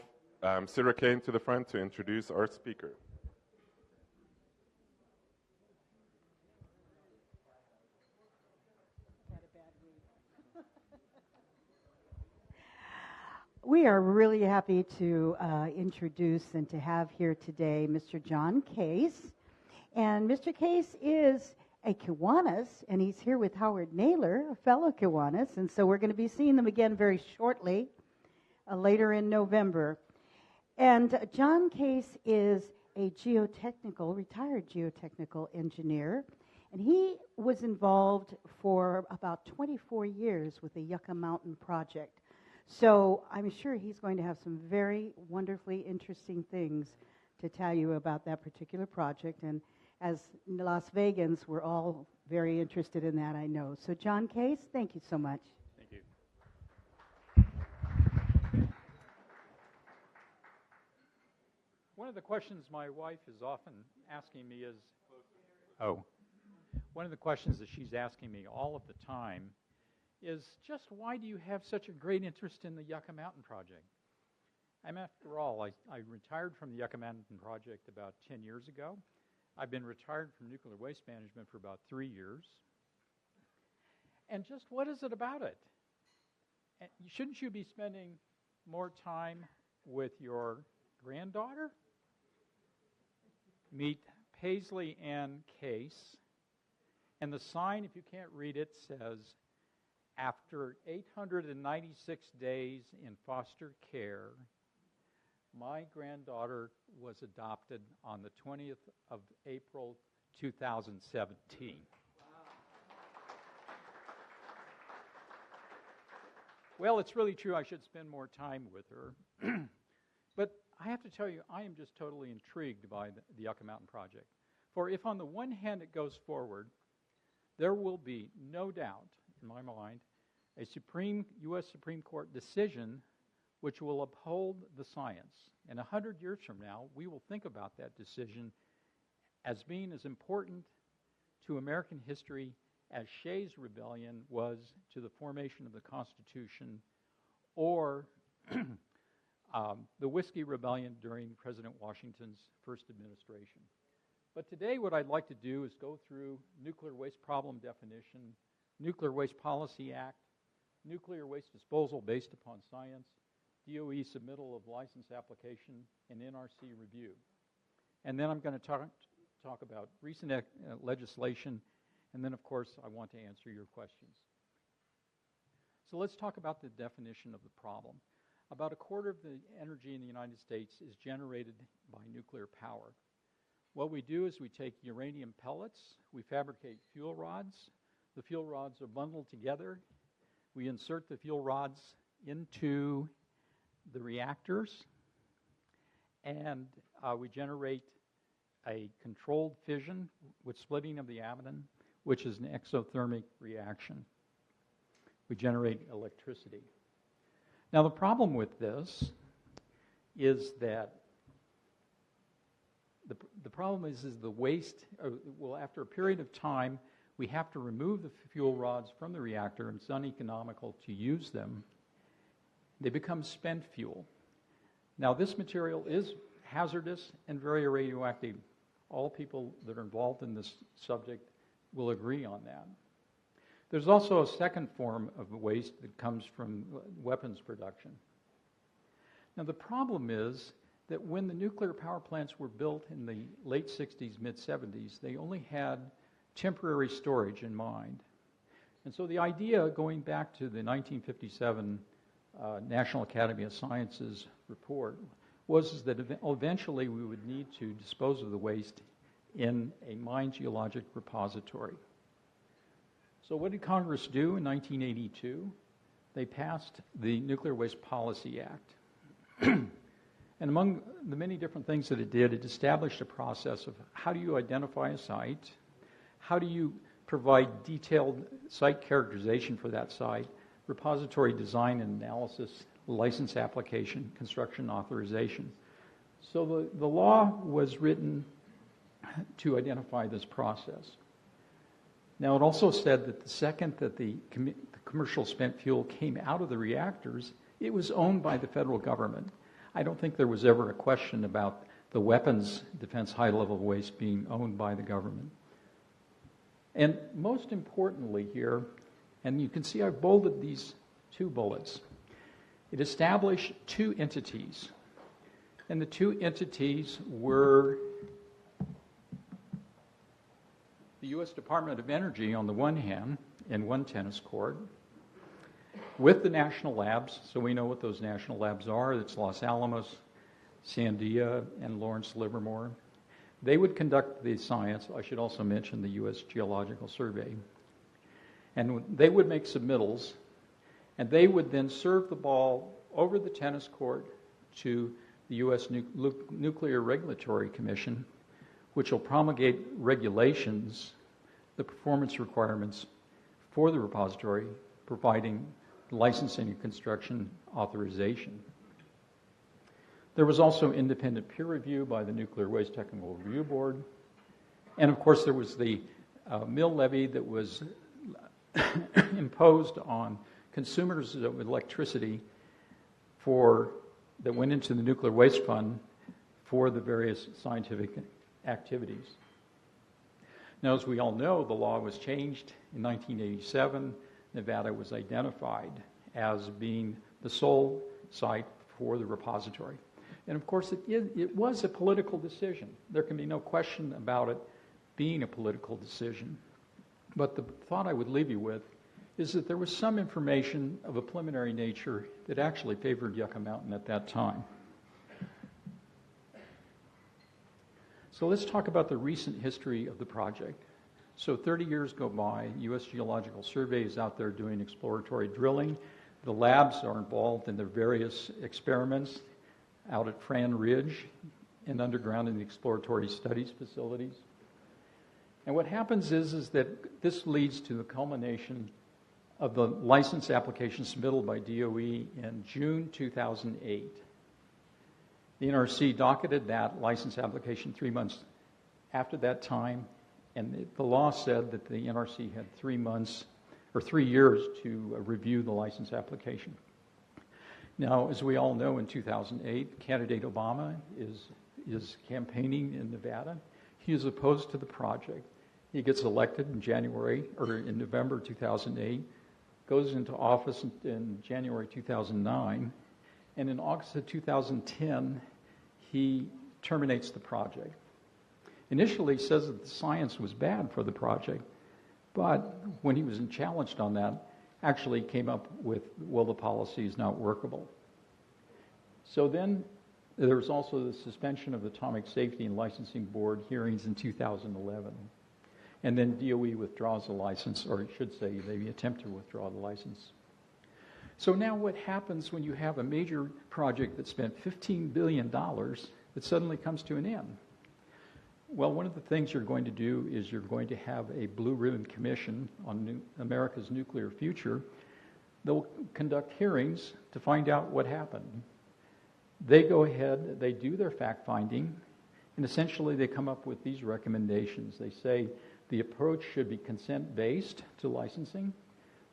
A: Sarah Kane to the front to introduce our speaker.
B: We are really happy to introduce and to have here today Mr. John Case. And Mr. Case is a Kiwanis, and he's here with Howard Naylor, a fellow Kiwanis. And so we're going to be seeing them again very shortly, later in November. And John Case is a retired geotechnical engineer. And he was involved for about 24 years with the Yucca Mountain project. So I'm sure he's going to have some very wonderfully interesting things to tell you about that particular project. And as Las Vegans, we're all very interested in that, I know. So John Case, thank you so much.
D: Thank you. One of the questions my wife is often asking me is, one of the questions that she's asking me all of the time is just why do you have such a great interest in the Yucca Mountain project? After all, I retired from the Yucca Mountain project about 10 years ago. I've been retired from nuclear waste management for about 3 years. And just what is it about it? And shouldn't you be spending more time with your granddaughter? Meet Paisley Ann Case. And the sign, if you can't read it, says, after 896 days in foster care, my granddaughter was adopted on the 20th of April, 2017. Well, it's really true. I should spend more time with her. But I have to tell you, I am just totally intrigued by the Yucca Mountain project. For if on the one hand it goes forward, there will be no doubt in my mind a U.S. Supreme Court decision which will uphold the science. And 100 years from now, we will think about that decision as being as important to American history as Shays' Rebellion was to the formation of the Constitution or the Whiskey Rebellion during President Washington's first administration. But today what I'd like to do is go through nuclear waste problem definition, Nuclear Waste Policy Act, nuclear waste disposal based upon science, DOE submittal of license application, and NRC review. And then I'm going to talk about recent legislation, and then, of course, I want to answer your questions. So let's talk about the definition of the problem. About a quarter of the energy in the United States is generated by nuclear power. What we do is we take uranium pellets, we fabricate fuel rods. The fuel rods are bundled together. We insert the fuel rods into the reactors, and we generate a controlled fission with splitting of the abdomen, which is an exothermic reaction. We generate electricity. Now, the problem with this is that the problem is the waste, after a period of time, we have to remove the fuel rods from the reactor, and it's uneconomical to use them. They become spent fuel. Now, this material is hazardous and very radioactive. All people that are involved in this subject will agree on that. There's also a second form of waste that comes from weapons production. Now, the problem is that when the nuclear power plants were built in the late 60s, mid-70s, they only had temporary storage in mind. And so the idea, going back to the 1957 National Academy of Sciences report, was that eventually we would need to dispose of the waste in a mine geologic repository. So what did Congress do in 1982? They passed the Nuclear Waste Policy Act. And among the many different things that it did, it established a process of how do you identify a site, how do you provide detailed site characterization for that site, repository design and analysis, license application, construction authorization. So the law was written to identify this process. Now, it also said that the second that the commercial spent fuel came out of the reactors, it was owned by the federal government. I don't think there was ever a question about the weapons defense high-level waste being owned by the government. And most importantly here, and you can see I've bolded these two bullets, it established two entities. And the two entities were the U.S. Department of Energy on the one hand, in one tennis court, with the national labs, so we know what those national labs are. It's Los Alamos, Sandia, and Lawrence Livermore. They would conduct the science. I should also mention the U.S. Geological Survey. And they would make submittals, and they would then serve the ball over the tennis court to the U.S. Nuclear Regulatory Commission, which will promulgate regulations, the performance requirements for the repository, providing licensing and construction authorization. There was also independent peer review by the Nuclear Waste Technical Review Board. And of course, there was the mill levy that was imposed on consumers of electricity that went into the Nuclear Waste Fund for the various scientific activities. Now, as we all know, the law was changed in 1987. Nevada was identified as being the sole site for the repository. And of course, it was a political decision. There can be no question about it being a political decision. But the thought I would leave you with is that there was some information of a preliminary nature that actually favored Yucca Mountain at that time. So let's talk about the recent history of the project. So 30 years go by, U.S. Geological Survey is out there doing exploratory drilling. The labs are involved in their various experiments out at Fran Ridge and underground in the exploratory studies facilities. And what happens is that this leads to the culmination of the license application submitted by DOE in June 2008. The NRC docketed that license application 3 months after that time, and the law said that the NRC had 3 months or 3 years to review the license application. Now, as we all know, in 2008, candidate Obama is campaigning in Nevada. He is opposed to the project. He gets elected in November 2008, goes into office in January 2009, and in August of 2010, he terminates the project. Initially, he says that the science was bad for the project, but when he was challenged on that, actually came up with, well, the policy is not workable. So then there was also the suspension of the Atomic Safety and Licensing Board hearings in 2011. And then DOE withdraws the license, or I should say they attempt to withdraw the license. So now what happens when you have a major project that spent $15 billion that suddenly comes to an end? Well, one of the things you're going to do is you're going to have a Blue Ribbon Commission on America's nuclear future. They'll conduct hearings to find out what happened. They go ahead, they do their fact-finding, and essentially they come up with these recommendations. They say the approach should be consent-based to licensing.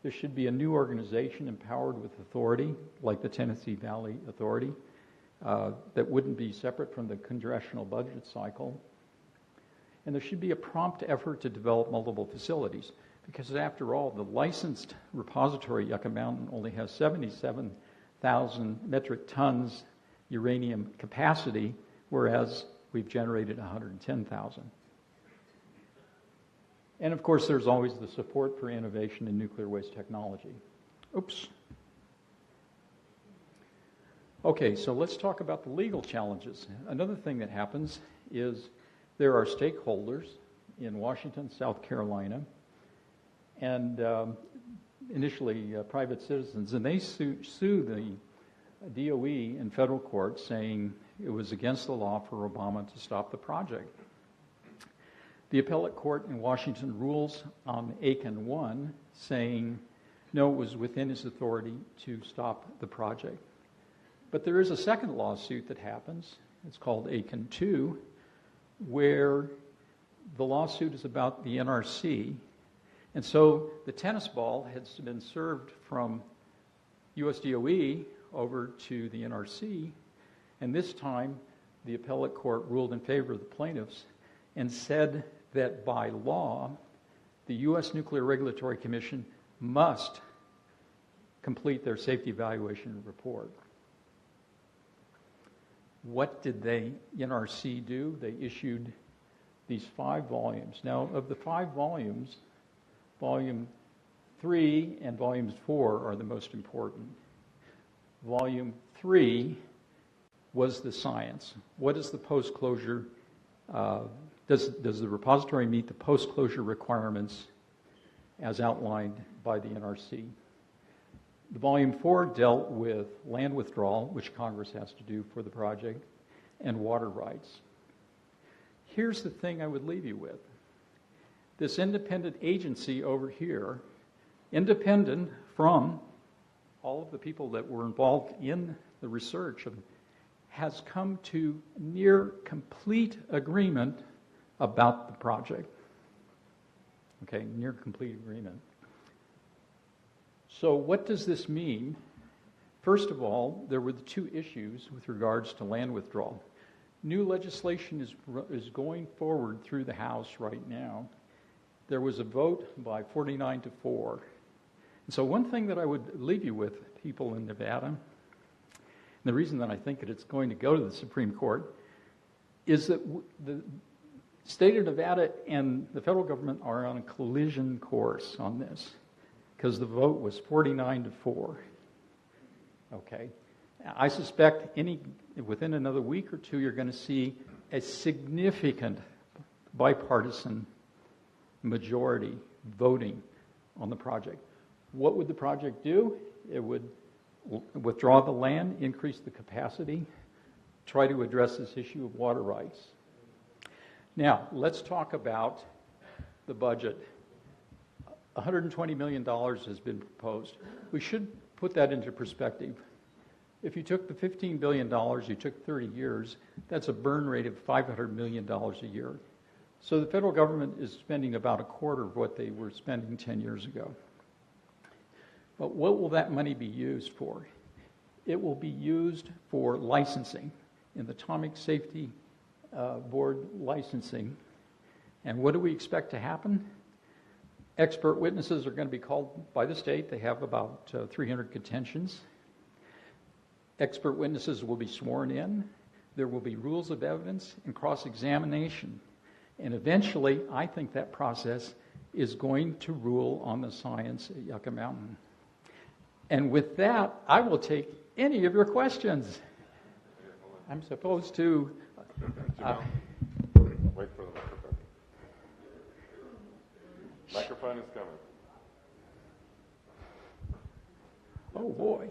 D: There should be a new organization empowered with authority, like the Tennessee Valley Authority, that wouldn't be separate from the congressional budget cycle. And there should be a prompt effort to develop multiple facilities, because after all, the licensed repository, Yucca Mountain, only has 77,000 metric tons uranium capacity, whereas we've generated 110,000. And of course, there's always the support for innovation in nuclear waste technology. Oops. Okay, so let's talk about the legal challenges. Another thing that happens is there are stakeholders in Washington, South Carolina, and initially private citizens, and they sue the DOE in federal court saying it was against the law for Obama to stop the project. The appellate court in Washington rules on Aiken 1 saying no, it was within his authority to stop the project. But there is a second lawsuit that happens. It's called Aiken 2, where the lawsuit is about the NRC. And so the tennis ball has been served from US DOE over to the NRC, and this time the appellate court ruled in favor of the plaintiffs and said that by law, the U.S. Nuclear Regulatory Commission must complete their safety evaluation report. What did the NRC do? They issued these 5 volumes. Now, of the 5 volumes, Volume 3 and Volumes 4 are the most important. Volume 3 was the science. What is the post-closure? Does the repository meet the post-closure requirements as outlined by the NRC? The Volume 4 dealt with land withdrawal, which Congress has to do for the project, and water rights. Here's the thing I would leave you with. This independent agency over here, independent from all of the people that were involved in the research, has come to near complete agreement about the project. Okay, near complete agreement. So what does this mean? First of all, there were the 2 issues with regards to land withdrawal. New legislation is going forward through the House right now. There was a vote by 49-4. And so one thing that I would leave you with, people in Nevada, and the reason that I think that it's going to go to the Supreme Court, is that the state of Nevada and the federal government are on a collision course on this, because the vote was 49-4. Okay. I suspect within another week or 2, you're going to see a significant bipartisan majority voting on the project. What would the project do? It would withdraw the land, increase the capacity, try to address this issue of water rights. Now, let's talk about the budget. $120 million has been proposed. We should put that into perspective. If you took the $15 billion, you took 30 years, that's a burn rate of $500 million a year. So the federal government is spending about a quarter of what they were spending 10 years ago. But what will that money be used for? It will be used for licensing, in the Atomic Safety Board licensing. And what do we expect to happen? Expert witnesses are going to be called by the state. They have about 300 contentions. Expert witnesses will be sworn in. There will be rules of evidence and cross-examination. And eventually, I think that process is going to rule on the science at Yucca Mountain. And with that, I will take any of your questions. I'm supposed to...
A: Wait for the microphone. Microphone is coming.
D: Oh, boy.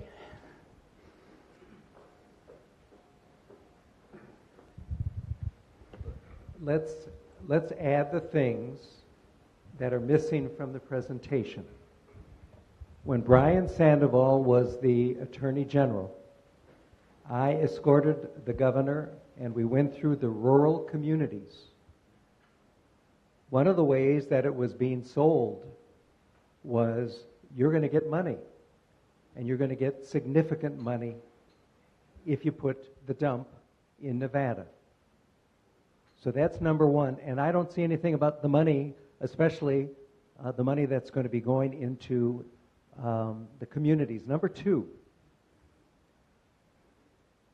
W: Let's add the things that are missing from the presentation. When Brian Sandoval was the Attorney General, I escorted the governor and we went through the rural communities. One of the ways that it was being sold was you're going to get money, and you're going to get significant money if you put the dump in Nevada. So that's number one. And I don't see anything about the money, especially the money that's going to be going into the communities. Number two,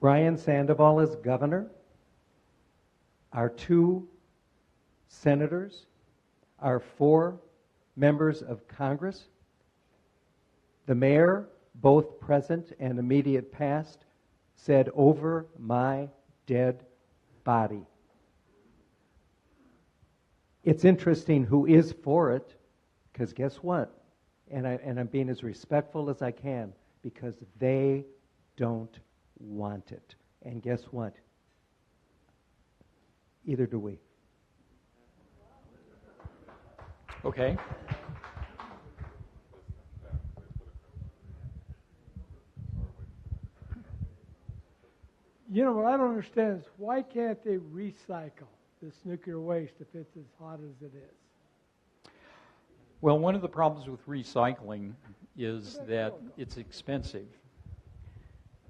W: Brian Sandoval is governor. Our 2 senators, our 4 members of Congress, the mayor, both present and immediate past, said, "Over my dead body." It's interesting who is for it, because guess what? And I'm being as respectful as I can, because they don't want it. And guess what? Either do we.
D: Okay.
F: You know, what I don't understand is why can't they recycle this nuclear waste if it's as hot as it is?
D: Well, one of the problems with recycling is that it's expensive.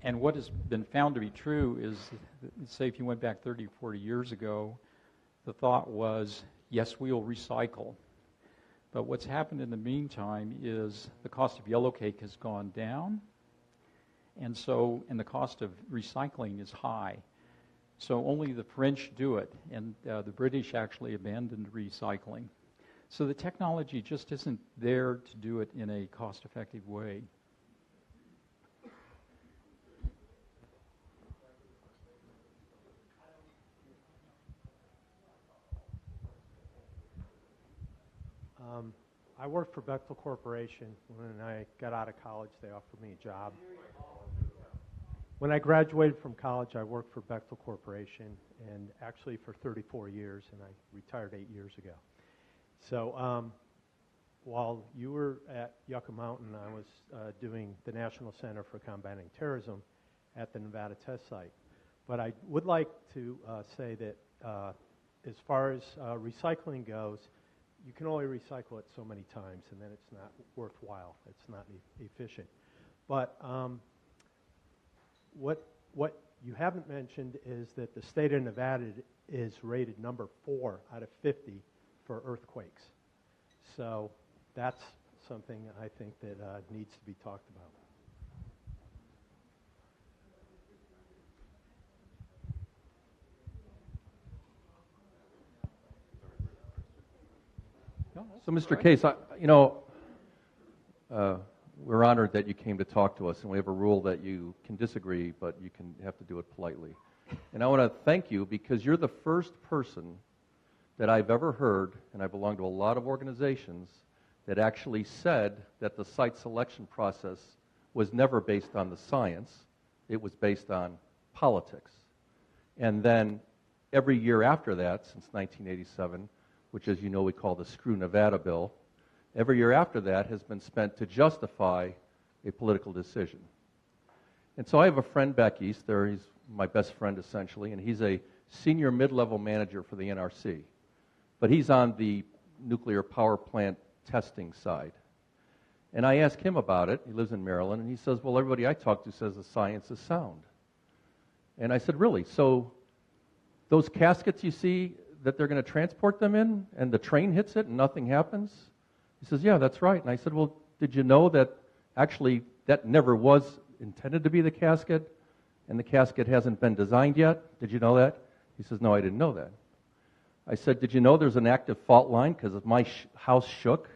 D: And what has been found to be true is, say if you went back 30, 40 years ago, the thought was, yes, we'll recycle. But what's happened in the meantime is the cost of yellow cake has gone down, and the cost of recycling is high. So only the French do it, and the British actually abandoned recycling. So the technology just isn't there to do it in a cost-effective way.
G: I worked for Bechtel Corporation. When I got out of college, they offered me a job. When I graduated from college, I worked for Bechtel Corporation, and actually for 34 years, and I retired 8 years ago. So while you were at Yucca Mountain, I was doing the National Center for Combating Terrorism at the Nevada test site. But I would like to say that as far as recycling goes, you can only recycle it so many times, and then it's not worthwhile. It's not efficient. But what you haven't mentioned is that the state of Nevada is rated number 4 out of 50 for earthquakes. So that's something I think that needs to be talked about.
H: So, Mr. Case, we're honored that you came to talk to us, and we have a rule that you can disagree, but you have to do it politely. And I want to thank you because you're the first person that I've ever heard, and I belong to a lot of organizations, that actually said that the site selection process was never based on the science, it was based on politics. And then every year after that, since 1987, which, as you know, we call the Screw Nevada Bill, every year after that has been spent to justify a political decision. And so I have a friend back east there, he's my best friend essentially, and he's a senior mid-level manager for the NRC. But he's on the nuclear power plant testing side. And I asked him about it, he lives in Maryland, and he says, well, everybody I talk to says the science is sound. And I said, really? So those caskets you see that they're going to transport them in, and the train hits it and nothing happens? He says, yeah, that's right. And I said, well, did you know that actually that never was intended to be the casket, and the casket hasn't been designed yet? Did you know that? He says, no, I didn't know that. I said, did you know there's an active fault line because my house shook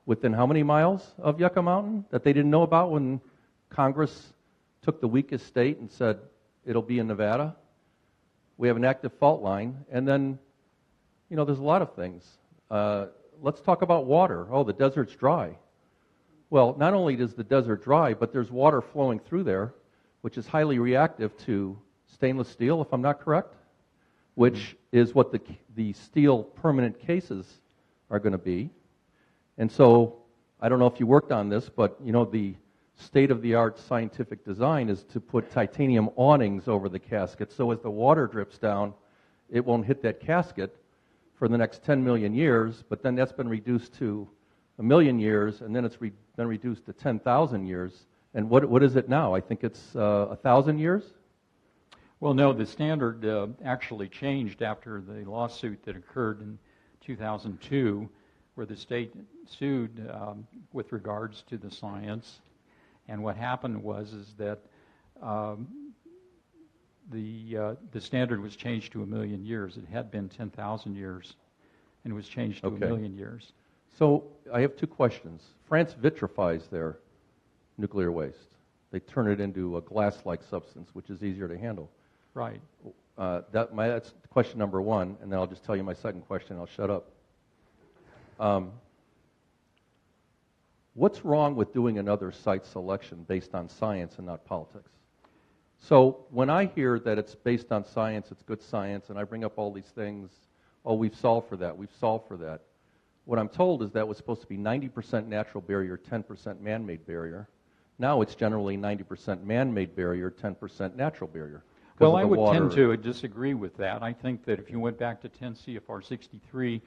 H: within how many miles of Yucca Mountain that they didn't know about when Congress took the weakest state and said, it'll be in Nevada? We have an active fault line, and then there's a lot of things. Let's talk about water. Oh, the desert's dry. Well, not only is the desert dry, but there's water flowing through there, which is highly reactive to stainless steel, if I'm not correct, which is what the steel permanent cases are going to be. And so, I don't know if you worked on this, but the state-of-the-art scientific design is to put titanium awnings over the casket, so as the water drips down, it won't hit that casket for the next 10 million years, but then that's been reduced to 1 million years, and then it's been reduced to 10,000 years. And what is it now? I think it's 1,000 years?
D: Well, no, the standard actually changed after the lawsuit that occurred in 2002, where the state sued with regards to the science. And what happened was that the standard was changed to 1 million years. It had been 10,000 years, and it was changed to 1 million years.
H: So I have two questions. France vitrifies their nuclear waste. They turn it into a glass-like substance, which is easier to handle.
D: Right.
H: That's question number one, and then I'll just tell you my second question, and I'll shut up. What's wrong with doing another site selection based on science and not politics? So when I hear that it's based on science, it's good science, and I bring up all these things, oh, we've solved for that, what I'm told is that was supposed to be 90% natural barrier, 10% man-made barrier. Now it's generally 90% man-made barrier, 10% natural barrier.
D: Well, I would tend to disagree with that. I think that if you went back to 10 CFR 63,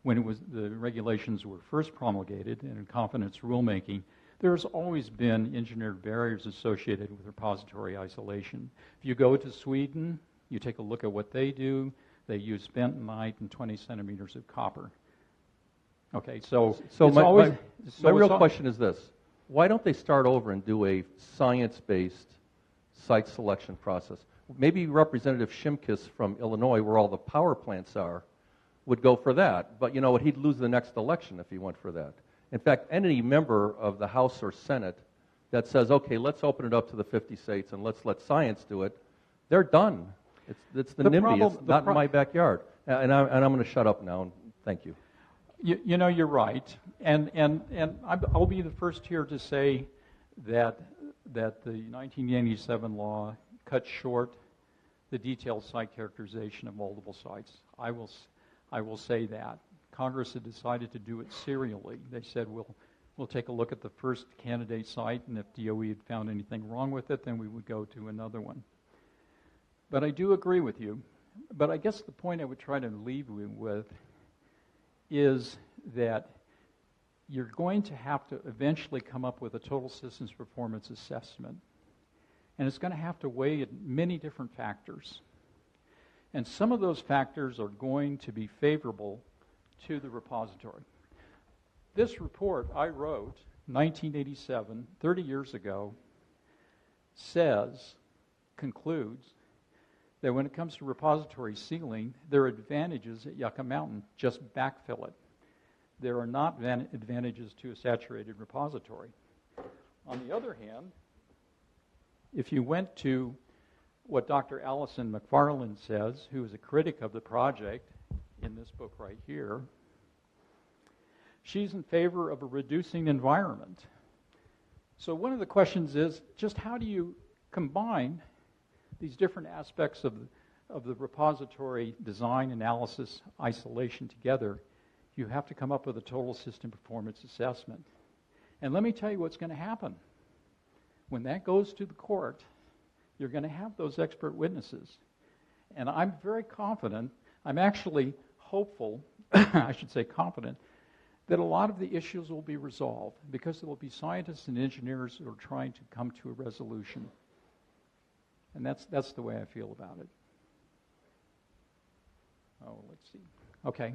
D: when the regulations were first promulgated and in confidence rulemaking, there's always been engineered barriers associated with repository isolation. If you go to Sweden, you take a look at what they do, they use bentonite and 20 centimeters of copper. Okay, so
H: my real question is this. Why don't they start over and do a science-based site selection process? Maybe Representative Shimkus from Illinois, where all the power plants are, would go for that. But you know what? He'd lose the next election if he went for that. In fact, any member of the House or Senate that says, okay, let's open it up to the 50 states and let's let science do it, they're done. It's the NIMBY. It's not in my backyard. And I'm going to shut up now. And thank you.
D: You know, you're right. And I'll be the first here to say that the 1987 law cut short the detailed site characterization of multiple sites. I will say that. Congress had decided to do it serially. They said, we'll take a look at the first candidate site, and if DOE had found anything wrong with it, then we would go to another one. But I do agree with you. But I guess the point I would try to leave you with is that you're going to have to eventually come up with a total systems performance assessment. And it's going to have to weigh many different factors. And some of those factors are going to be favorable to the repository. This report I wrote, 1987, 30 years ago, concludes that when it comes to repository sealing, there are advantages at Yucca Mountain. Just backfill it. There are not advantages to a saturated repository. On the other hand, if you went to what Dr. Allison McFarland says, who is a critic of the project in this book right here, she's in favor of a reducing environment. So one of the questions is just how do you combine these different aspects of the repository design, analysis, isolation together? You have to come up with a total system performance assessment. And let me tell you what's going to happen. When that goes to the court, you're going to have those expert witnesses. And I'm very confident, I'm actually hopeful, I should say confident, that a lot of the issues will be resolved because there will be scientists and engineers who are trying to come to a resolution. And that's the way I feel about it. Oh, let's see. Okay.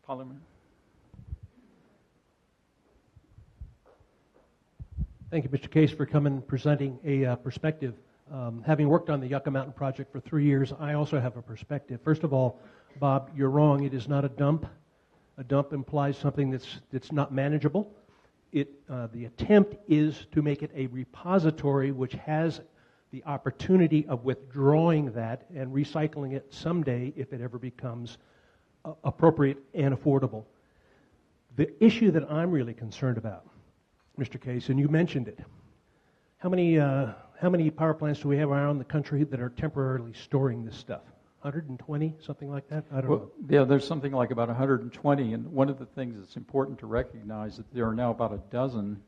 D: Parliament.
Q: Thank you, Mr. Case, for coming and presenting a perspective. Having worked on the Yucca Mountain project for 3 years, I also have a perspective. First of all, Bob, you're wrong. It is not a dump. A dump implies something that's not manageable. The attempt is to make it a repository which has the opportunity of withdrawing that and recycling it someday if it ever becomes appropriate and affordable. The issue that I'm really concerned about, Mr. Case, and you mentioned it, how many power plants do we have around the country that are temporarily storing this stuff? 120, something like that? I don't know.
D: Yeah, there's something like about 120, and one of the things that's important to recognize is that there are now about a dozen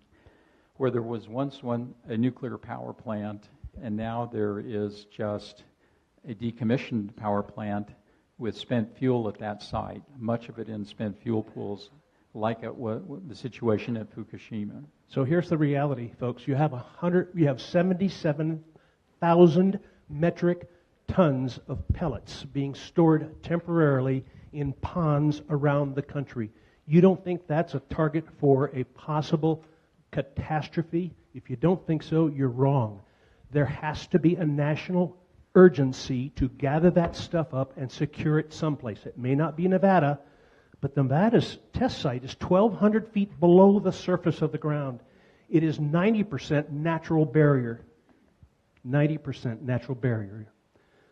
D: where there was once a nuclear power plant, and now there is just a decommissioned power plant with spent fuel at that site, much of it in spent fuel pools, like the situation at Fukushima.
Q: So here's the reality, folks. You have 77,000 metric tons of pellets being stored temporarily in ponds around the country. You don't think that's a target for a possible catastrophe? If you don't think so, you're wrong. There has to be a national urgency to gather that stuff up and secure it someplace. It may not be Nevada, but Nevada's test site is 1,200 feet below the surface of the ground. It is 90% natural barrier. 90% natural barrier.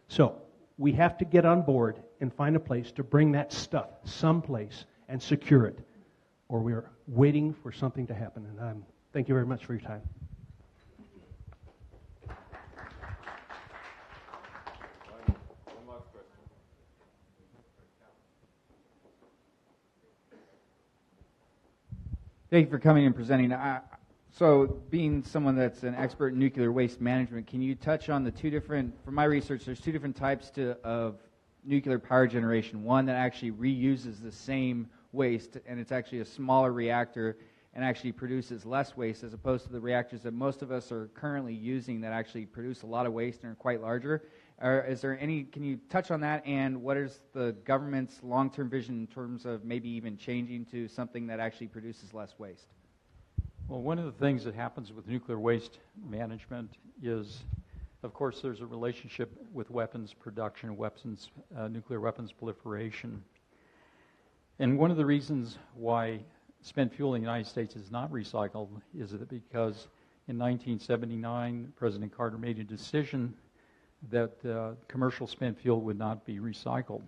Q: So we have to get on board and find a place to bring that stuff someplace and secure it, or we're waiting for something to happen. And thank you very much for your time.
I: Thank you for coming and presenting. So, being someone that's an expert in nuclear waste management, can you touch on the two different, from my research, there's two different types of nuclear power generation. One that actually reuses the same waste, and it's actually a smaller reactor and actually produces less waste, as opposed to the reactors that most of us are currently using that actually produce a lot of waste and are quite larger. Is there any, can you touch on that, and what is the government's long-term vision in terms of maybe even changing to something that actually produces less waste?
D: Well, one of the things that happens with nuclear waste management is, of course, there's a relationship with weapons production, nuclear weapons proliferation. And one of the reasons why spent fuel in the United States is not recycled is that because in 1979, President Carter made a decision that commercial spent fuel would not be recycled.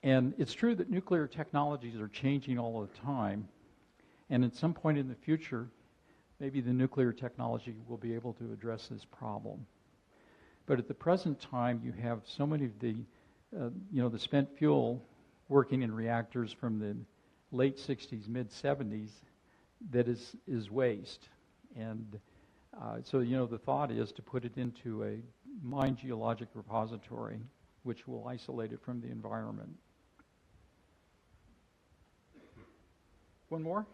D: And it's true that nuclear technologies are changing all the time. And at some point in the future, maybe the nuclear technology will be able to address this problem. But at the present time, you have so many of the, the spent fuel working in reactors from the late 60s, mid 70s, that is waste. And so the thought is to put it into a mine geologic repository, which will isolate it from the environment. One more?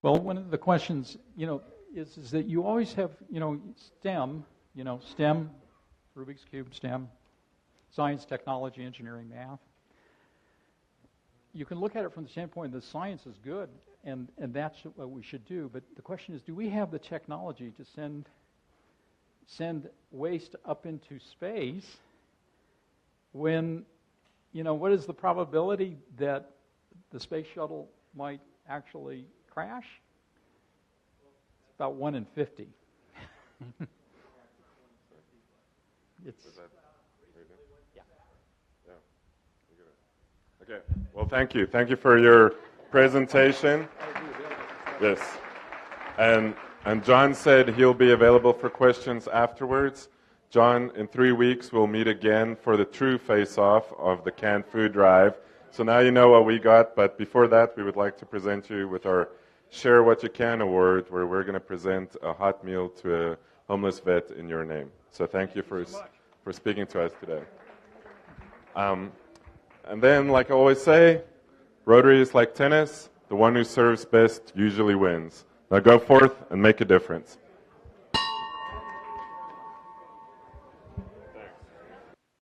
D: Well, one of the questions, is that you always have, STEM, STEM, Rubik's Cube, STEM, science, technology, engineering, math. You can look at it from the standpoint that science is good, and that's what we should do. But the question is, do we have the technology to send waste up into space when, what is the probability that the space shuttle might actually crash? It's about 1 in 50.
A: Okay. Well, thank you. Thank you for your presentation. Yes. And John said he'll be available for questions afterwards. John, in 3 weeks, we'll meet again for the true face-off of the canned food drive. So now you know what we got, but before that, we would like to present you with our Share What You Can award, where we're going to present a hot meal to a homeless vet in your name. So thank you for speaking to us today. And then, like I always say, Rotary is like tennis. The one who serves best usually wins. Now go forth and make a difference.